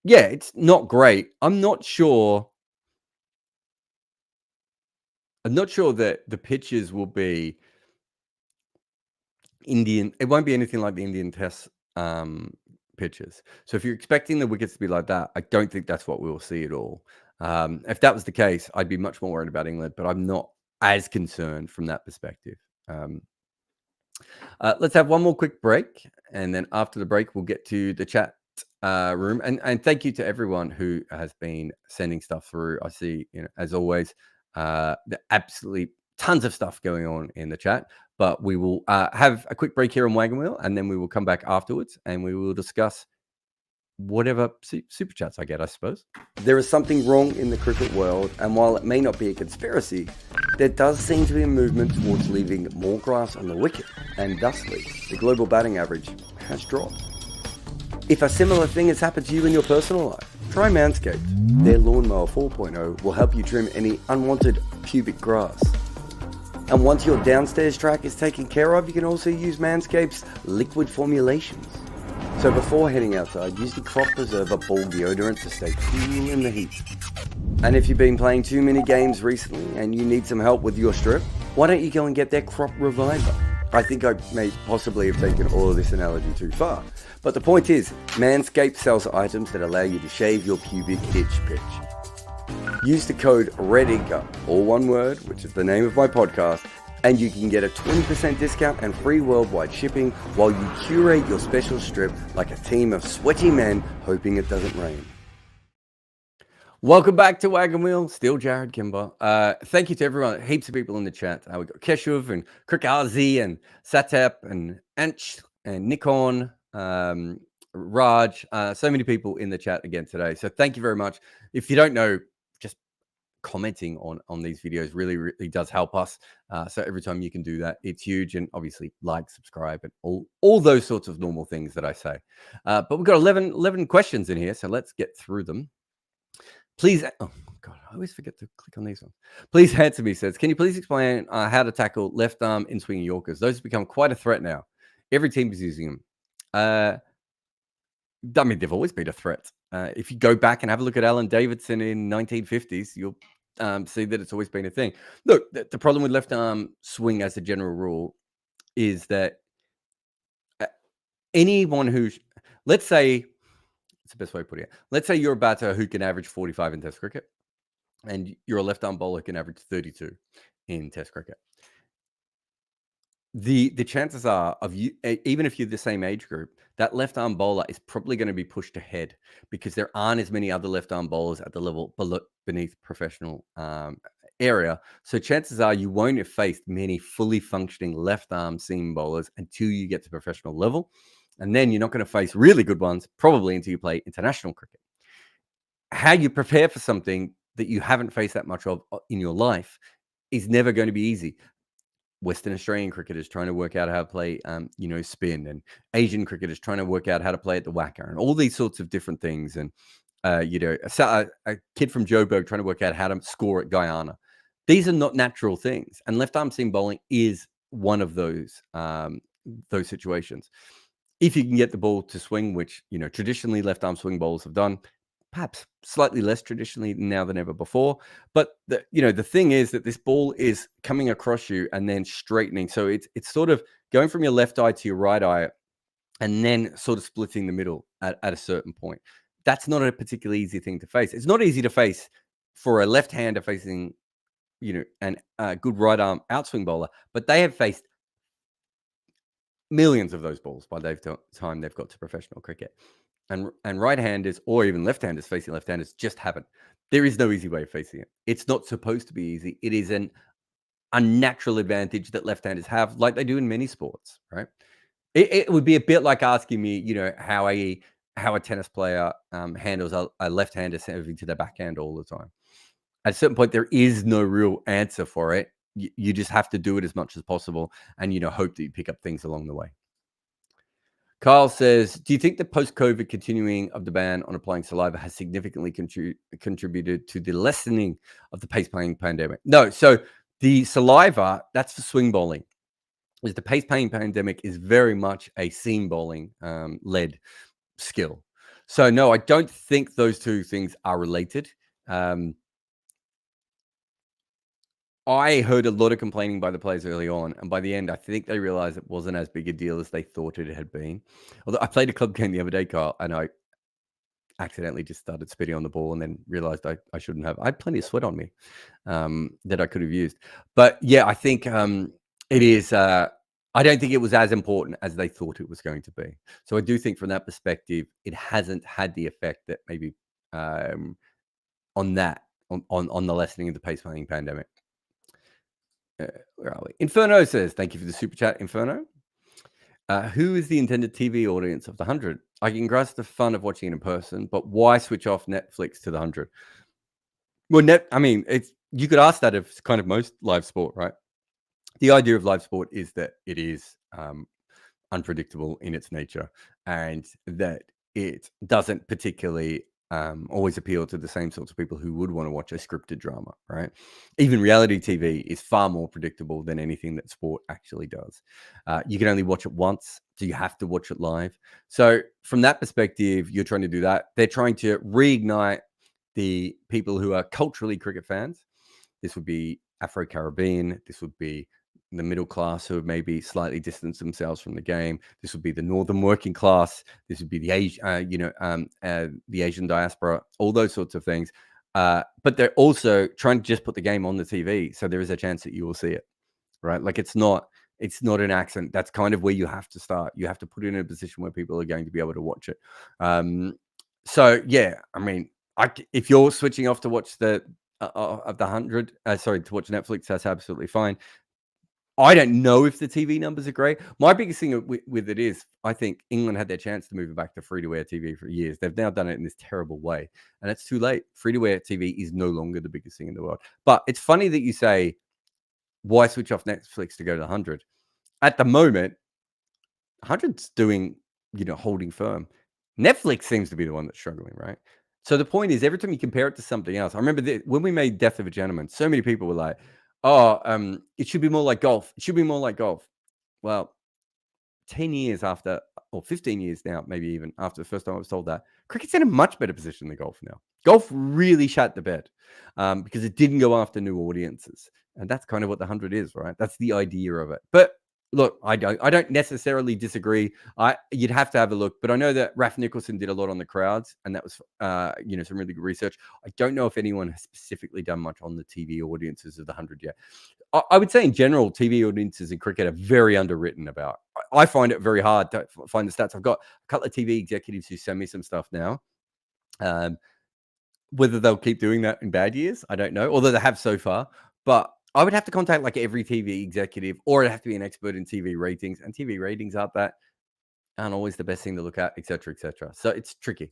yeah, it's not great. I'm not sure that the pitches will be Indian. It won't be anything like the Indian Test pitches. So if you're expecting the wickets to be like that, I don't think that's what we will see at all. If that was the case, I'd be much more worried about England, but I'm not as concerned from that perspective. Let's have one more quick break, and then after the break, we'll get to the chat room. And thank you to everyone who has been sending stuff through. I see, you know, as always, absolutely tons of stuff going on in the chat. But we will have a quick break here on Wagon Wheel, and then we will come back afterwards, and we will discuss whatever super chats I get, I suppose. There is something wrong in the cricket world, and while it may not be a conspiracy, there does seem to be a movement towards leaving more grass on the wicket, and thusly, the global batting average has dropped. If a similar thing has happened to you in your personal life, try Manscaped. Their Lawnmower 4.0 will help you trim any unwanted pubic grass. And once your downstairs track is taken care of, you can also use Manscaped's liquid formulations. So before heading outside, use the Crop Preserver Ball Deodorant to stay cool in the heat. And if you've been playing too many games recently and you need some help with your strip, why don't you go and get their Crop Reviver? I think I may possibly have taken all of this analogy too far. But the point is, Manscaped sells items that allow you to shave your pubic itch pitch. Use the code REDINKER, all one word, which is the name of my podcast, and you can get a 20% discount and free worldwide shipping while you curate your special strip like a team of sweaty men hoping it doesn't rain. Welcome back to Wagon Wheel. Still Jarrod Kimber. Thank you to everyone. Heaps of people in the chat. We got Keshuv and Krikazi and Satap and Anch and Nikon, Raj. So many people in the chat again today. So thank you very much. If you don't know, just commenting on these videos really, really does help us. So every time you can do that, it's huge. And obviously like, subscribe, and all those sorts of normal things that I say. But we've got 11 questions in here. So let's get through them. Please, oh God, I always forget to click on these ones. Please answer me, says, can you please explain how to tackle left arm in swinging Yorkers? Those have become quite a threat now. Every team is using them. I mean, they've always been a threat. If you go back and have a look at Alan Davidson in 1950s, you'll see that it's always been a thing. Look, the problem with left arm swing as a general rule is that anyone who's, let's say, it's the best way to put it. Let's say you're a batter who can average 45 in Test cricket, and you're a left arm bowler who can average 32 in Test cricket. The chances are of you, even if you're the same age group, that left arm bowler is probably going to be pushed ahead because there aren't as many other left arm bowlers at the level beneath professional area. So chances are you won't have faced many fully functioning left arm seam bowlers until you get to professional level. And then you're not going to face really good ones probably until you play international cricket. How you prepare for something that you haven't faced that much of in your life is never going to be easy. Western Australian cricketers trying to work out how to play, spin, and Asian cricketers trying to work out how to play at the whacker, and all these sorts of different things. And, a kid from Joburg trying to work out how to score at Guyana. These are not natural things. And left arm seam bowling is one of those situations. If you can get the ball to swing, which, traditionally left arm swing bowlers have done, perhaps slightly less traditionally now than ever before. But the thing is that this ball is coming across you and then straightening. So it's sort of going from your left eye to your right eye and then sort of splitting the middle at a certain point. That's not a particularly easy thing to face. It's not easy to face for a left-hander facing, a good right arm outswing bowler, but they have faced millions of those balls by the time they've got to professional cricket. And right-handers or even left-handers facing left-handers just haven't. There is no easy way of facing it. It's not supposed to be easy. It is an unnatural advantage that left-handers have, like they do in many sports, right? It would be a bit like asking me, how how a tennis player handles a left-hander serving to their backhand all the time. At a certain point, there is no real answer for it. You just have to do it as much as possible, and hope that you pick up things along the way. Carl says, do you think the post-COVID continuing of the ban on applying saliva has significantly contributed to the lessening of the pace-playing pandemic? No. So the saliva, that's for swing bowling. Is the pace-playing pandemic is very much a seam bowling led skill. So no, I don't think those two things are related. I heard a lot of complaining by the players early on, and by the end, I think they realized it wasn't as big a deal as they thought it had been. Although I played a club game the other day, Carl, and I accidentally just started spitting on the ball and then realized I shouldn't have. I had plenty of sweat on me that I could have used. But yeah, I think it is. I don't think it was as important as they thought it was going to be. So I do think from that perspective, it hasn't had the effect that maybe on that, on the lessening of the pace-playing pandemic. Where are we? Inferno says, thank you for the super chat, Inferno. Who is the intended TV audience of the 100? I can grasp the fun of watching it in person, but why switch off Netflix to the 100? Well, you could ask that of kind of most live sport, right? The idea of live sport is that it is unpredictable in its nature, and that it doesn't particularly always appeal to the same sorts of people who would want to watch a scripted drama, right? Even reality TV is far more predictable than anything that sport actually does. You can only watch it once, so you have to watch it live. So from that perspective, you're trying to do that. They're trying to reignite the people who are culturally cricket fans. This would be Afro-Caribbean. This would be the middle class who have maybe slightly distanced themselves from the game. This would be the northern working class. This would be the Asian diaspora, all those sorts of things. But they're also trying to just put the game on the TV, so there is a chance that you will see it, right? Like it's not an accident. That's kind of where you have to start. You have to put it in a position where people are going to be able to watch it. So yeah, I mean, if you're switching off to watch of the 100, to watch Netflix, that's absolutely fine. I don't know if the TV numbers are great. My biggest thing with it is, I think England had their chance to move it back to free-to-air TV for years. They've now done it in this terrible way, and it's too late. Free-to-air TV is no longer the biggest thing in the world. But it's funny that you say, why switch off Netflix to go to 100? At the moment, 100's doing, holding firm. Netflix seems to be the one that's struggling, right? So the point is, every time you compare it to something else, I remember when we made Death of a Gentleman, so many people were like, it should be more like golf. It should be more like golf. Well, 10 years after, or 15 years now, maybe even after the first time I was told that, cricket's in a much better position than golf now. Golf really shat the bed because it didn't go after new audiences. And that's kind of what the 100 is, right? That's the idea of it. But look, I don't necessarily disagree. You'd have to have a look, but I know that Raf Nicholson did a lot on the crowds, and that was some really good research. I don't know if anyone has specifically done much on the TV audiences of the 100 yet. I would say in general, TV audiences in cricket are very underwritten about. I find it very hard to find the stats. I've got a couple of TV executives who send me some stuff now. Whether they'll keep doing that in bad years, I don't know, although they have so far. But I would have to contact like every TV executive, or it'd have to be an expert in TV ratings, and TV ratings aren't always the best thing to look at, etc., etc. So it's tricky.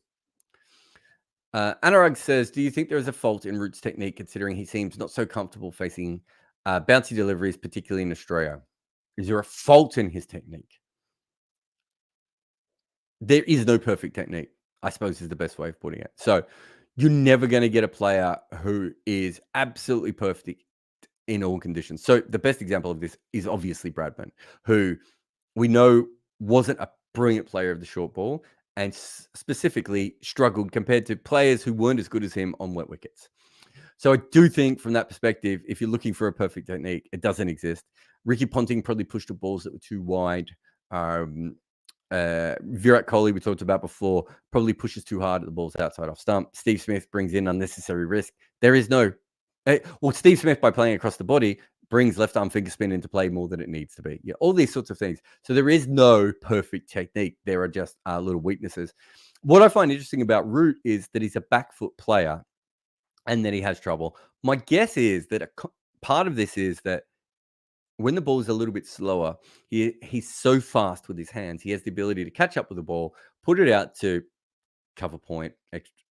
Anurag says, do you think there is a fault in Root's technique, considering he seems not so comfortable facing bouncy deliveries, particularly in Australia? Is there a fault in his technique? There is no perfect technique, I suppose, is the best way of putting it. So you're never going to get a player who is absolutely perfect in all conditions. So the best example of this is obviously Bradman, who we know wasn't a brilliant player of the short ball, and specifically struggled compared to players who weren't as good as him on wet wickets. So I do think from that perspective, if you're looking for a perfect technique, it doesn't exist. Ricky Ponting probably pushed the balls that were too wide. Virat Kohli, we talked about before, probably pushes too hard at the balls outside off stump. Steve Smith brings in unnecessary risk. There is no... Steve Smith, by playing across the body, brings left arm finger spin into play more than it needs to be. Yeah, all these sorts of things. So there is no perfect technique. There are just little weaknesses. What I find interesting about Root is that he's a back foot player and that he has trouble. My guess is that part of this is that when the ball is a little bit slower, he's so fast with his hands. He has the ability to catch up with the ball, put it out to cover point,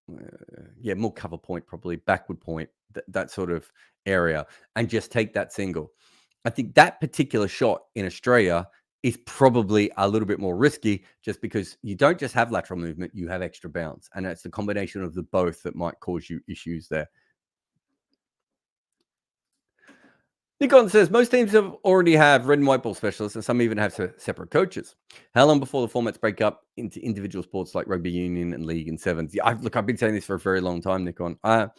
more cover point, probably backward point, that sort of area, and just take that single. I think that particular shot in Australia is probably a little bit more risky just because you don't just have lateral movement, you have extra bounce. And it's the combination of the both that might cause you issues there. Nikon says most teams already have red and white ball specialists, and some even have separate coaches. How long before the formats break up into individual sports like rugby union and league and sevens? Yeah, I've been saying this for a very long time, Nikon. I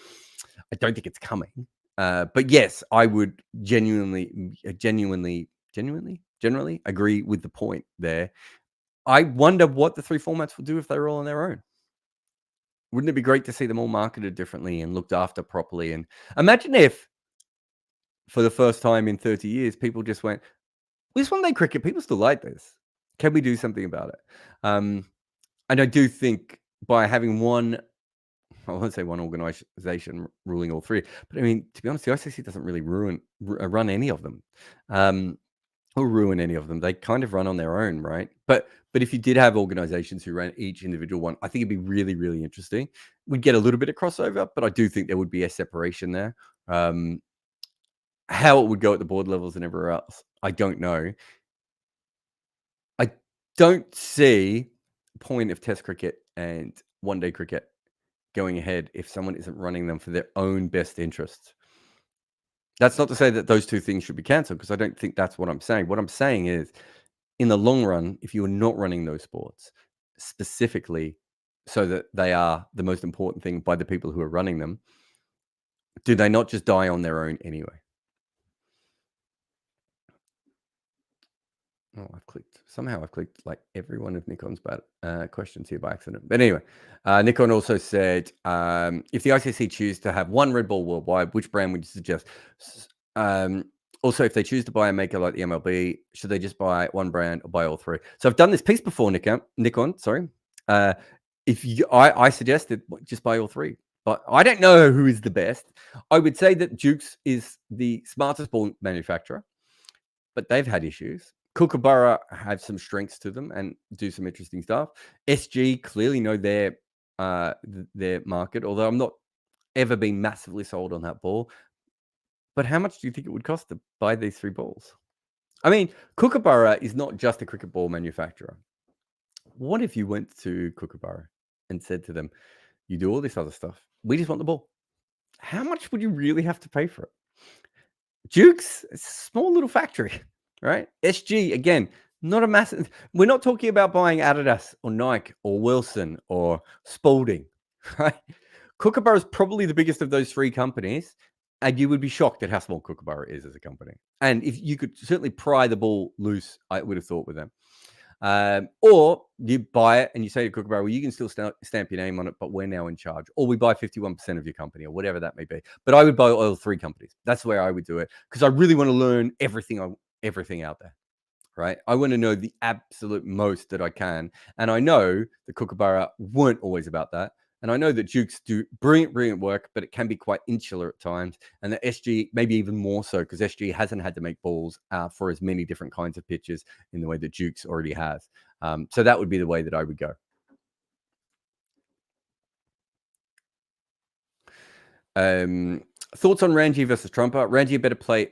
don't think it's coming, but yes, I would genuinely agree with the point there. I wonder what the three formats will do if they're all on their own. Wouldn't it be great to see them all marketed differently and looked after properly? And imagine if, for the first time in 30 years, people just went, this one day cricket, people still like this. Can we do something about it? And I do think by having one, I won't say one organization ruling all three, but I mean, to be honest, the ICC doesn't really run any of them. Or ruin any of them. They kind of run on their own, right? But if you did have organizations who ran each individual one, I think it'd be really, really interesting. We'd get a little bit of crossover, but I do think there would be a separation there. How it would go at the board levels and everywhere else, I don't know. I don't see the point of Test cricket and one-day cricket going ahead if someone isn't running them for their own best interests. That's not to say that those two things should be cancelled, because I don't think that's what I'm saying. What I'm saying is, in the long run, if you are not running those sports specifically so that they are the most important thing by the people who are running them, do they not just die on their own anyway? Oh, somehow I've clicked like every one of Nikon's questions here by accident. But anyway, Nikon also said, if the ICC choose to have one Red Bull worldwide, which brand would you suggest? Also, if they choose to buy a maker like the MLB, should they just buy one brand or buy all three? So I've done this piece before, Nikon, sorry. I suggested just buy all three, but I don't know who is the best. I would say that Duke's is the smartest ball manufacturer, but they've had issues. Kookaburra have some strengths to them and do some interesting stuff. SG clearly know their market, although I'm not ever been massively sold on that ball. But how much do you think it would cost to buy these three balls? I mean, Kookaburra is not just a cricket ball manufacturer. What if you went to Kookaburra and said to them, you do all this other stuff, we just want the ball? How much would you really have to pay for it? Duke's, it's a small little factory, right? SG, again, not a massive. We're not talking about buying Adidas or Nike or Wilson or Spalding, right? Kookaburra is probably the biggest of those three companies, and you would be shocked at how small Kookaburra is as a company. And if you could certainly pry the ball loose, I would have thought with them. Or you buy it and you say to Kookaburra, well, you can still stamp your name on it, but we're now in charge. Or we buy 51% of your company, or whatever that may be. But I would buy all three companies. That's where I would do it, because I really want to learn everything out there, right? I want to know the absolute most that I can. And I know the Kookaburra weren't always about that. And I know that Dukes do brilliant work, but it can be quite insular at times. And the SG, maybe even more so, because SG hasn't had to make balls for as many different kinds of pitches in the way that Dukes already has. So that would be the way that I would go. Thoughts on Ranji versus Trumper? Ranji a better player.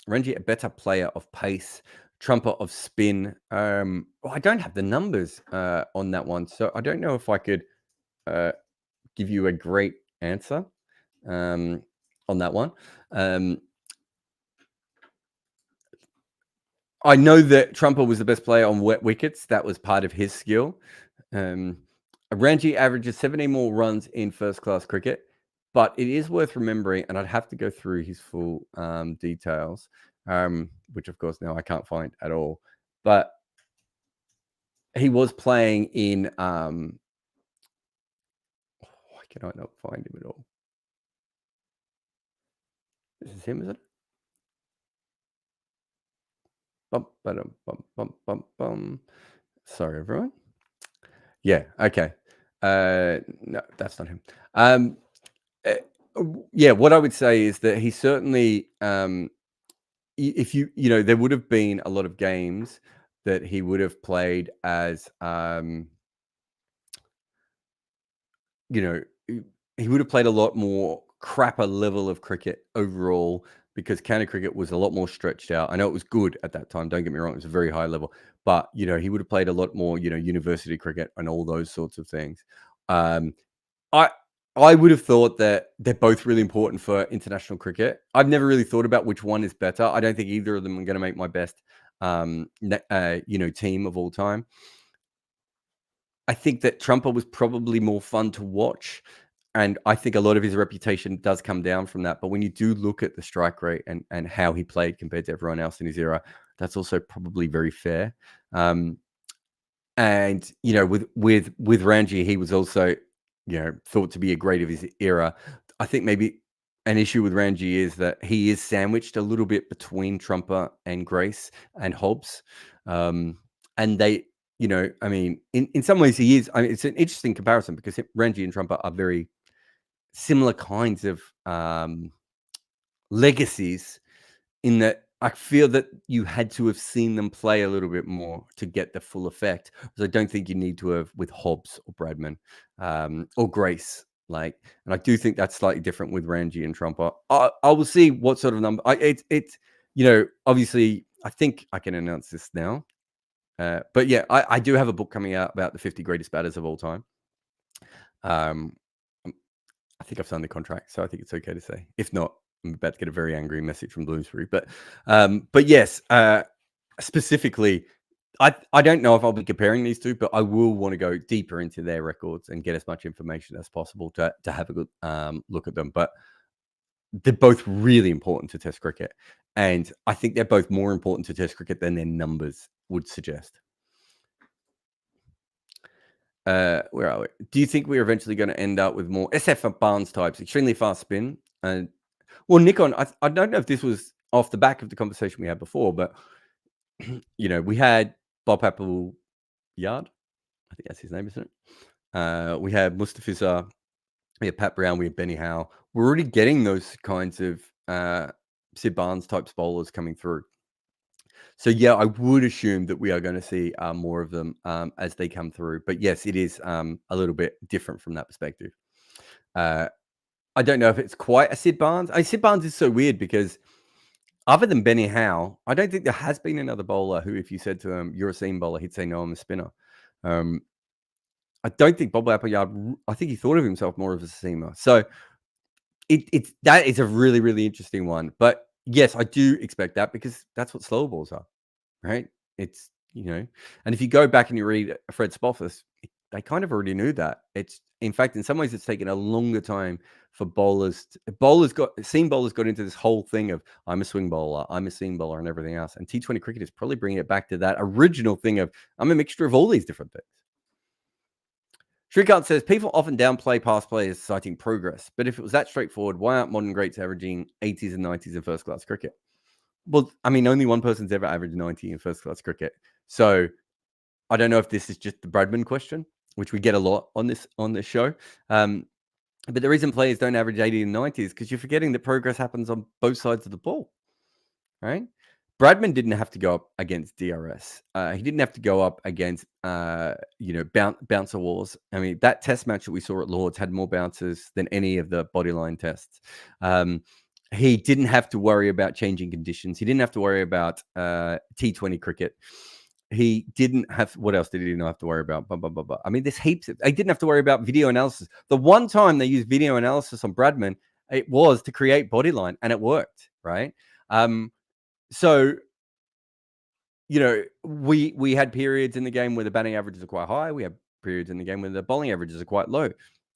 Ranji a better player of pace. Trumper of spin. I don't have the numbers on that one, so I don't know if I could give you a great answer on that one. I know that Trumper was the best player on wet wickets. That was part of his skill. Ranji averages 17 more runs in first-class cricket, but it is worth remembering, and I'd have to go through his full details, which, of course, now I can't find at all. But he was playing in... why can I not find him at all? This is him, is it? Sorry, everyone. Yeah, okay. No, that's not him. Yeah, what I would say is that he certainly, if there would have been a lot of games that he would have played as you know, he would have played a lot more crapper level of cricket overall because county cricket was a lot more stretched out. I know it was good at that time. Don't get me wrong; it was a very high level, but he would have played a lot more, university cricket and all those sorts of things. Um, I I would have thought that they're both really important for international cricket. I've never really thought about which one is better. I don't think either of them are going to make my best, team of all time. I think that Trumper was probably more fun to watch, and I think a lot of his reputation does come down from that. But when you do look at the strike rate and how he played compared to everyone else in his era, that's also probably very fair. Um, and with Ranji, he was also thought to be a great of his era. I think maybe an issue with Ranji is that he is sandwiched a little bit between Trumper and Grace and Hobbs, and they, I mean, in some ways he is. I mean, it's an interesting comparison because Ranji and Trumper are very similar kinds of legacies in that I feel that you had to have seen them play a little bit more to get the full effect. So I don't think you need to have with Hobbs or Bradman or Grace. And I do think that's slightly different with Ranji and Trumper. I will see what sort of number. It's obviously I think I can announce this now. But yeah, I do have a book coming out about the 50 greatest batters of all time. Um, I think I've signed the contract, so I think it's okay to say. If not, I'm about to get a very angry message from Bloomsbury. But yes, specifically, I don't know if I'll be comparing these two, but I will want to go deeper into their records and get as much information as possible to have a good look at them. But they're both really important to Test cricket, and I think they're both more important to Test cricket than their numbers would suggest. Where are we? Do you think we're eventually going to end up with more SF Barnes types, extremely fast spin? And well, Nikon, I don't know if this was off the back of the conversation we had before, but we had Bob Apple Yard. I think that's his name, isn't it? We had Mustafiza, we had Pat Brown, we had Benny Howe. We're already getting those kinds of Sid Barnes types bowlers coming through. So yeah, I would assume that we are going to see more of them as they come through. But yes, it is a little bit different from that perspective. I don't know if it's quite a Sid Barnes. Sid Barnes is so weird because other than Benny Howe, I don't think there has been another bowler who, if you said to him, "You're a seam bowler," he'd say, "No, I'm a spinner." I don't think Bob Appleyard. I think he thought of himself more as a seamer. So that is a really, really interesting one. But yes, I do expect that because that's what slow balls are, right? It's and if you go back and you read Fred Spoffus, they kind of already knew that. It's in fact, in some ways, it's taken a longer time for seam bowlers got into this whole thing of I'm a swing bowler, I'm a seam bowler, and everything else. And T20 cricket is probably bringing it back to that original thing of I'm a mixture of all these different things. Shrikant says, people often downplay past players citing progress, but if it was that straightforward, why aren't modern greats averaging 80s and 90s in first-class cricket? Well, I mean, only one person's ever averaged 90 in first-class cricket. So I don't know if this is just the Bradman question, which we get a lot on this show. But the reason players don't average 80 and 90s because you're forgetting that progress happens on both sides of the ball, right? Bradman didn't have to go up against DRS. He didn't have to go up against, bouncer wars. I mean, that test match that we saw at Lord's had more bouncers than any of the bodyline tests. He didn't have to worry about changing conditions. He didn't have to worry about T20 cricket. He didn't have, what else did he not have to worry about? I mean, there's heaps. They didn't have to worry about video analysis. The one time they used video analysis on Bradman, it was to create bodyline, and it worked, right? So, we had periods in the game where the batting averages are quite high. We have periods in the game where the bowling averages are quite low.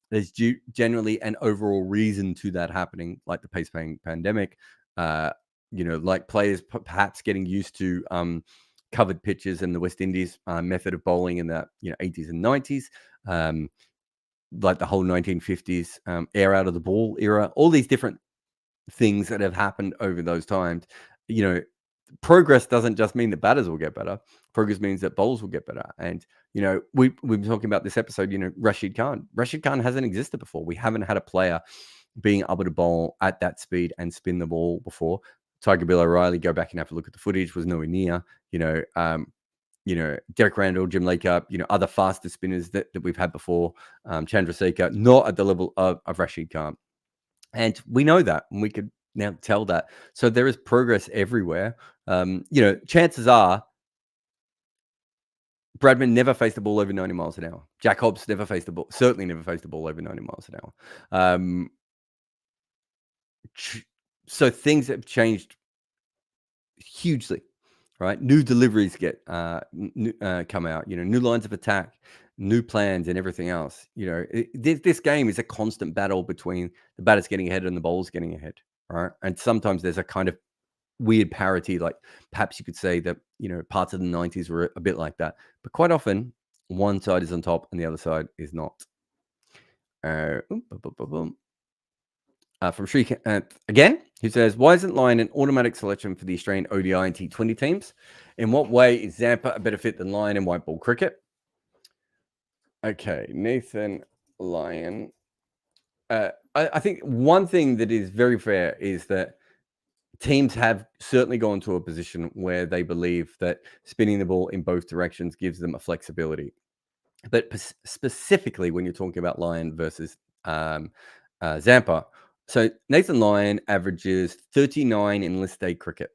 There's generally an overall reason to that happening, like the pace pandemic, like players perhaps getting used to covered pitches and the West Indies method of bowling in the 80s and 90s, like the whole 1950s air out of the ball era, all these different things that have happened over those times. Progress doesn't just mean that batters will get better. Progress means that bowlers will get better. And, we've been talking about this episode, Rashid Khan. Rashid Khan hasn't existed before. We haven't had a player being able to bowl at that speed and spin the ball before. Tiger Bill O'Reilly, go back and have a look at the footage, was nowhere near. Derek Randall, Jim Laker, other faster spinners that we've had before, Chandrasekhar, not at the level of Rashid Khan. And we know that, and we could now tell that. So there is progress everywhere. Chances are Bradman never faced a ball over 90 miles an hour. Jack Hobbs certainly never faced a ball over 90 miles an hour. So things have changed hugely, right? New deliveries get come out, new lines of attack, new plans, and everything else. This game is a constant battle between the batters getting ahead and the bowlers getting ahead, right? And sometimes there's a kind of weird parity, like perhaps you could say that parts of the 90s were a bit like that, but quite often one side is on top and the other side is not. From Sri again, who says, why isn't Lyon an automatic selection for the Australian ODI and T20 teams? In what way is Zampa a better fit than Lyon in white ball cricket? Okay, Nathan Lyon. I think one thing that is very fair is that teams have certainly gone to a position where they believe that spinning the ball in both directions gives them a flexibility. But specifically when you're talking about Lyon versus Zampa, so Nathan Lyon averages 39 in list A cricket,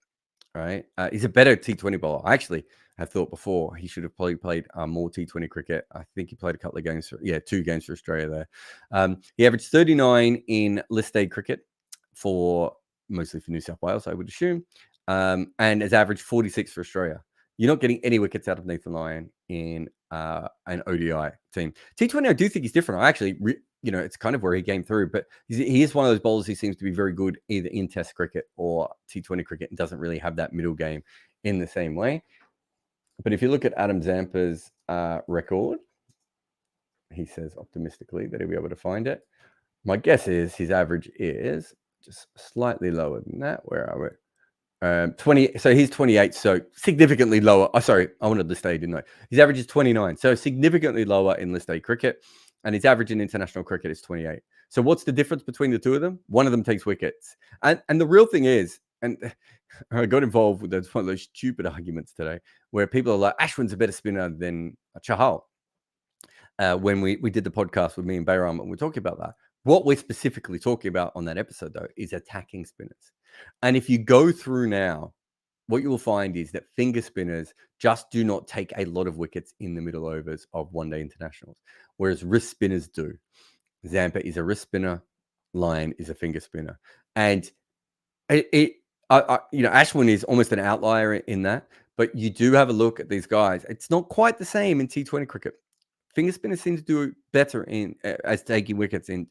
right? He's a better T20 bowler. I actually have thought before he should have probably played more T20 cricket. I think he played a couple of games, 2 games for Australia there. He averaged 39 in list A cricket mostly for New South Wales, I would assume, and has averaged 46 for Australia. You're not getting any wickets out of Nathan Lyon in an ODI team. T20, I do think he's different. I actually, it's kind of where he came through, but he is one of those bowlers who seems to be very good either in Test cricket or T20 cricket and doesn't really have that middle game in the same way. But if you look at Adam Zampa's record, he says optimistically that he'll be able to find it. My guess is his average is just slightly lower than that. Where are we? 20. So he's 28. So significantly lower. Oh, sorry, I wanted list A, didn't I? His average is 29. So significantly lower in list A cricket, and his average in international cricket is 28. So what's the difference between the two of them? One of them takes wickets, and the real thing is, and I got involved with one of those stupid arguments today where people are like, Ashwin's a better spinner than Chahal. When we did the podcast with me and Bayram, and we're talking about that. What we're specifically talking about on that episode, though, is attacking spinners. And if you go through now, what you will find is that finger spinners just do not take a lot of wickets in the middle overs of one-day internationals, whereas wrist spinners do. Zampa is a wrist spinner. Lyon is a finger spinner. And Ashwin is almost an outlier in that, but you do have a look at these guys. It's not quite the same in T20 cricket. Finger spinners seem to do better as taking wickets in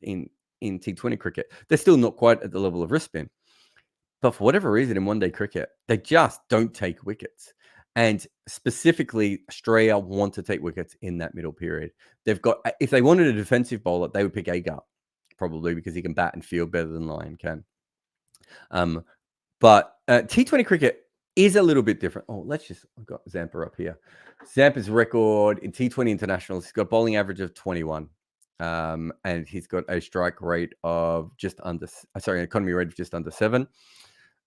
T20 cricket. They're still not quite at the level of wrist spin. But for whatever reason, in one-day cricket, they just don't take wickets. And specifically, Australia want to take wickets in that middle period. They've got, if they wanted a defensive bowler, they would pick Agar, probably because he can bat and field better than Lyon can. But T20 cricket is a little bit different. I've got Zampa up here. Zampa's record in T20 internationals, he's got a bowling average of 21. And he's got a strike rate of an economy rate of just under 7.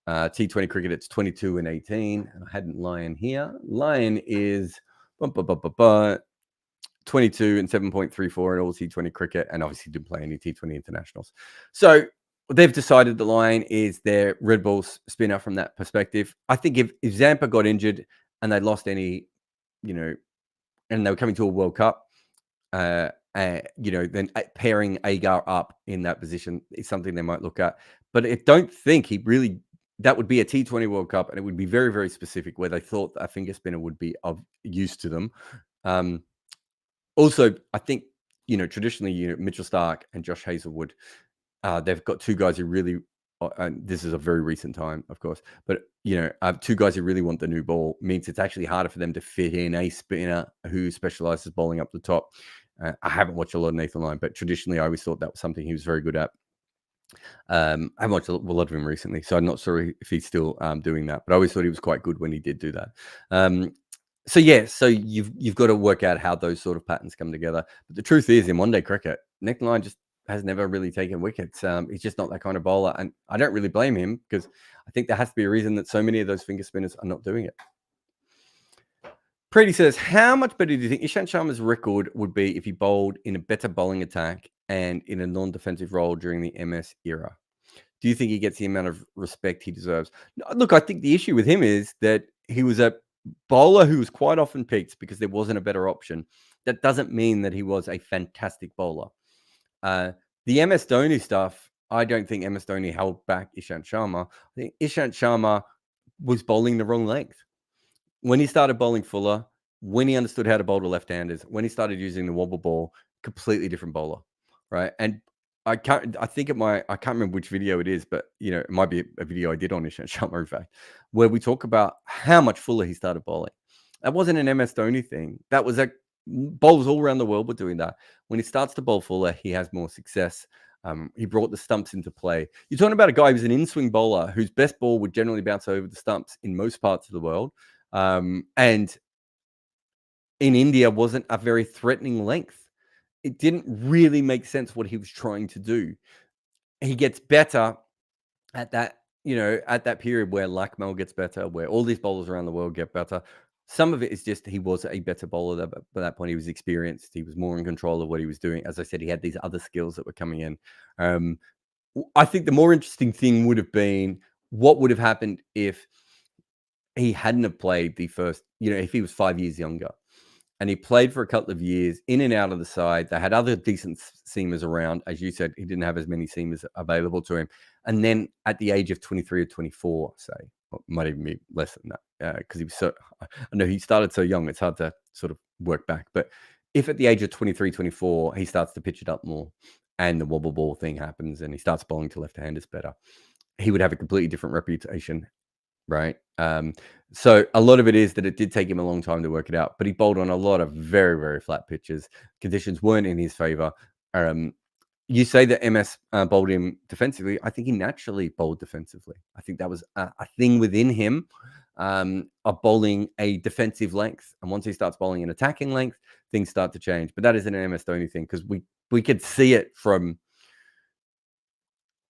T20 cricket, it's 22 and 18. And I hadn't Lyon here. Lyon is 22 and 7.34 in all T20 cricket, and obviously didn't play any T20 internationals. So they've decided that Lyon is their red ball spinner from that perspective. I think if Zampa got injured and they lost any, and they were coming to a World Cup, then pairing Agar up in that position is something they might look at. But I don't think that would be a T20 World Cup, and it would be very, very specific where they thought that a finger spinner would be of use to them. Also, I think, traditionally, Mitchell Starc and Josh Hazlewood, they've got two guys who really, and this is a very recent time, of course, but, two guys who really want the new ball means it's actually harder for them to fit in a spinner who specializes bowling up the top. I haven't watched a lot of Nathan Lyon, but traditionally I always thought that was something he was very good at. I haven't watched a lot of him recently, so I'm not sure if he's still doing that, but I always thought he was quite good when he did do that. So you've got to work out how those sort of patterns come together. But the truth is, in one-day cricket, Nathan Lyon just has never really taken wickets. He's just not that kind of bowler, and I don't really blame him because I think there has to be a reason that so many of those finger spinners are not doing it. Pretty says, how much better do you think Ishant Sharma's record would be if he bowled in a better bowling attack and in a non-defensive role during the MS era? Do you think he gets the amount of respect he deserves? No, look, I think the issue with him is that he was a bowler who was quite often picked because there wasn't a better option. That doesn't mean that he was a fantastic bowler. The MS Dhoni stuff, I don't think MS Dhoni held back Ishant Sharma. I think Ishant Sharma was bowling the wrong length. When he started bowling fuller, when he understood how to bowl to left-handers, when he started using the wobble ball, completely different bowler, right? And I can't remember which video it is, but it might be a video I did on Ishant Sharma, in fact, where we talk about how much fuller he started bowling. That wasn't an MS Dhoni thing. That was bowlers all around the world were doing that. When he starts to bowl fuller, he has more success. He brought the stumps into play. You're talking about a guy who's an in-swing bowler whose best ball would generally bounce over the stumps in most parts of the world. And in India wasn't a very threatening length. It didn't really make sense what he was trying to do. He gets better at that, at that period where Lucknow gets better, where all these bowlers around the world get better. Some of it is just he was a better bowler. By that point, he was experienced. He was more in control of what he was doing. As I said, he had these other skills that were coming in. I think the more interesting thing would have been what would have happened if he hadn't have played the first, if he was 5 years younger and he played for a couple of years in and out of the side. They had other decent seamers around. As you said, he didn't have as many seamers available to him. And then at the age of 23 or 24, say, or might even be less than that, because he was I know he started so young, it's hard to sort of work back. But if at the age of 23, 24, he starts to pitch it up more and the wobble ball thing happens and he starts bowling to left-handers better, he would have a completely different reputation. Right. So a lot of it is that it did take him a long time to work it out, but he bowled on a lot of very, very flat pitches. Conditions weren't in his favor. You say that MS bowled him defensively. I think he naturally bowled defensively. I think that was a thing within him of bowling a defensive length. And once he starts bowling an attacking length, things start to change. But that isn't an MS Dhoni thing because we could see it from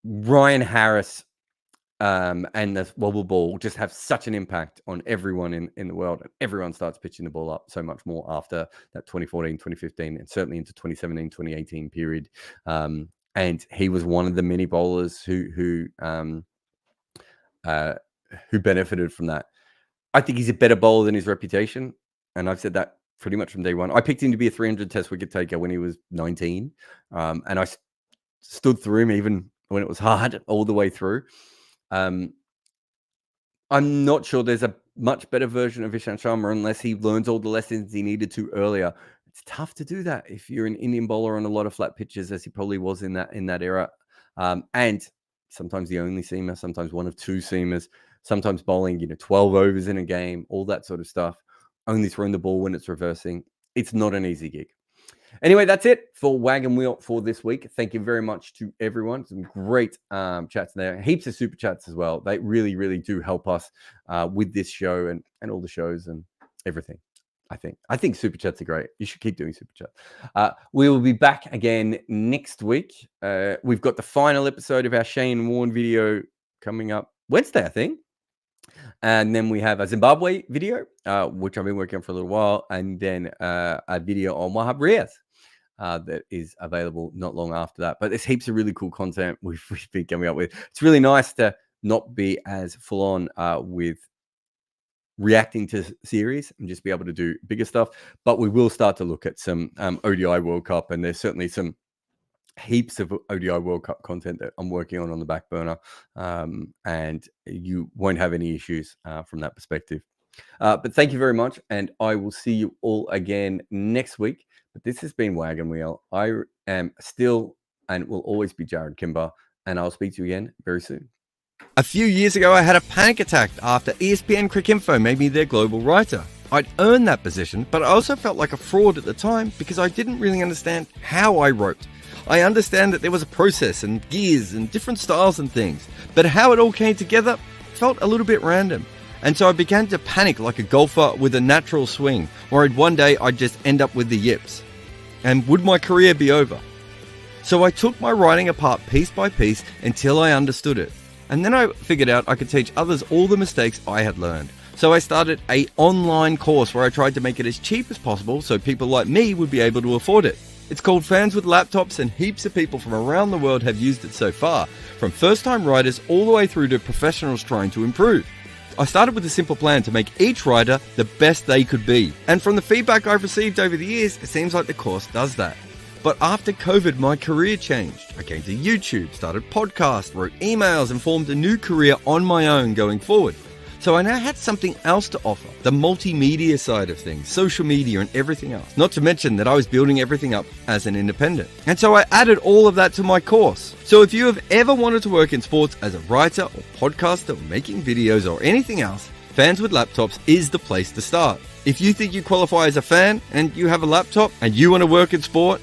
Ryan Harris and the wobble ball just have such an impact on everyone in the world. And everyone starts pitching the ball up so much more after that 2014, 2015, and certainly into 2017, 2018 period. And he was one of the many bowlers who benefited from that. I think he's a better bowler than his reputation. And I've said that pretty much from day one. I picked him to be a 300 test wicket taker when he was 19. And I stood through him even when it was hard all the way through. I'm not sure there's a much better version of Ishant Sharma unless he learns all the lessons he needed to earlier. It's tough to do that if you're an Indian bowler on a lot of flat pitches, as he probably was in that era. And sometimes the only seamer, sometimes one of two seamers, sometimes bowling 12 overs in a game, all that sort of stuff. Only throwing the ball when it's reversing. It's not an easy gig. Anyway, that's it for Wagon Wheel for this week. Thank you very much to everyone. Some great chats there. Heaps of super chats as well. They really, really do help us with this show and all the shows and everything. I think super chats are great. You should keep doing super chats. We will be back again next week. We've got the final episode of our Shane Warne video coming up Wednesday, I think. And then we have a Zimbabwe video, which I've been working on for a little while. And then a video on Wahab Riaz that is available not long after that. But there's heaps of really cool content we've been coming up with. It's really nice to not be as full on with reacting to series and just be able to do bigger stuff. But we will start to look at some ODI World Cup. And there's certainly some heaps of ODI World Cup content that I'm working on the back burner, and you won't have any issues from that perspective. But thank you very much, and I will see you all again next week. But this has been Wagon Wheel. I am still and will always be Jarrod Kimber, and I'll speak to you again very soon. A few years ago, I had a panic attack after ESPN Cricinfo made me their global writer. I'd earned that position, but I also felt like a fraud at the time because I didn't really understand how I wrote. I understand that there was a process and gears and different styles and things, but how it all came together felt a little bit random. And so I began to panic like a golfer with a natural swing, worried one day I'd just end up with the yips. And would my career be over? So I took my writing apart piece by piece until I understood it. And then I figured out I could teach others all the mistakes I had learned. So I started an online course where I tried to make it as cheap as possible so people like me would be able to afford it. It's called Fans with Laptops, and heaps of people from around the world have used it so far, from first-time riders all the way through to professionals trying to improve. I started with a simple plan to make each rider the best they could be, and from the feedback I've received over the years, it seems like the course does that. But after COVID, my career changed. I came to YouTube, started podcasts, wrote emails, and formed a new career on my own going forward. So I now had something else to offer, the multimedia side of things, social media and everything else. Not to mention that I was building everything up as an independent. And so I added all of that to my course. So if you have ever wanted to work in sports as a writer or podcaster or making videos or anything else, Fans with Laptops is the place to start. If you think you qualify as a fan and you have a laptop and you want to work in sport,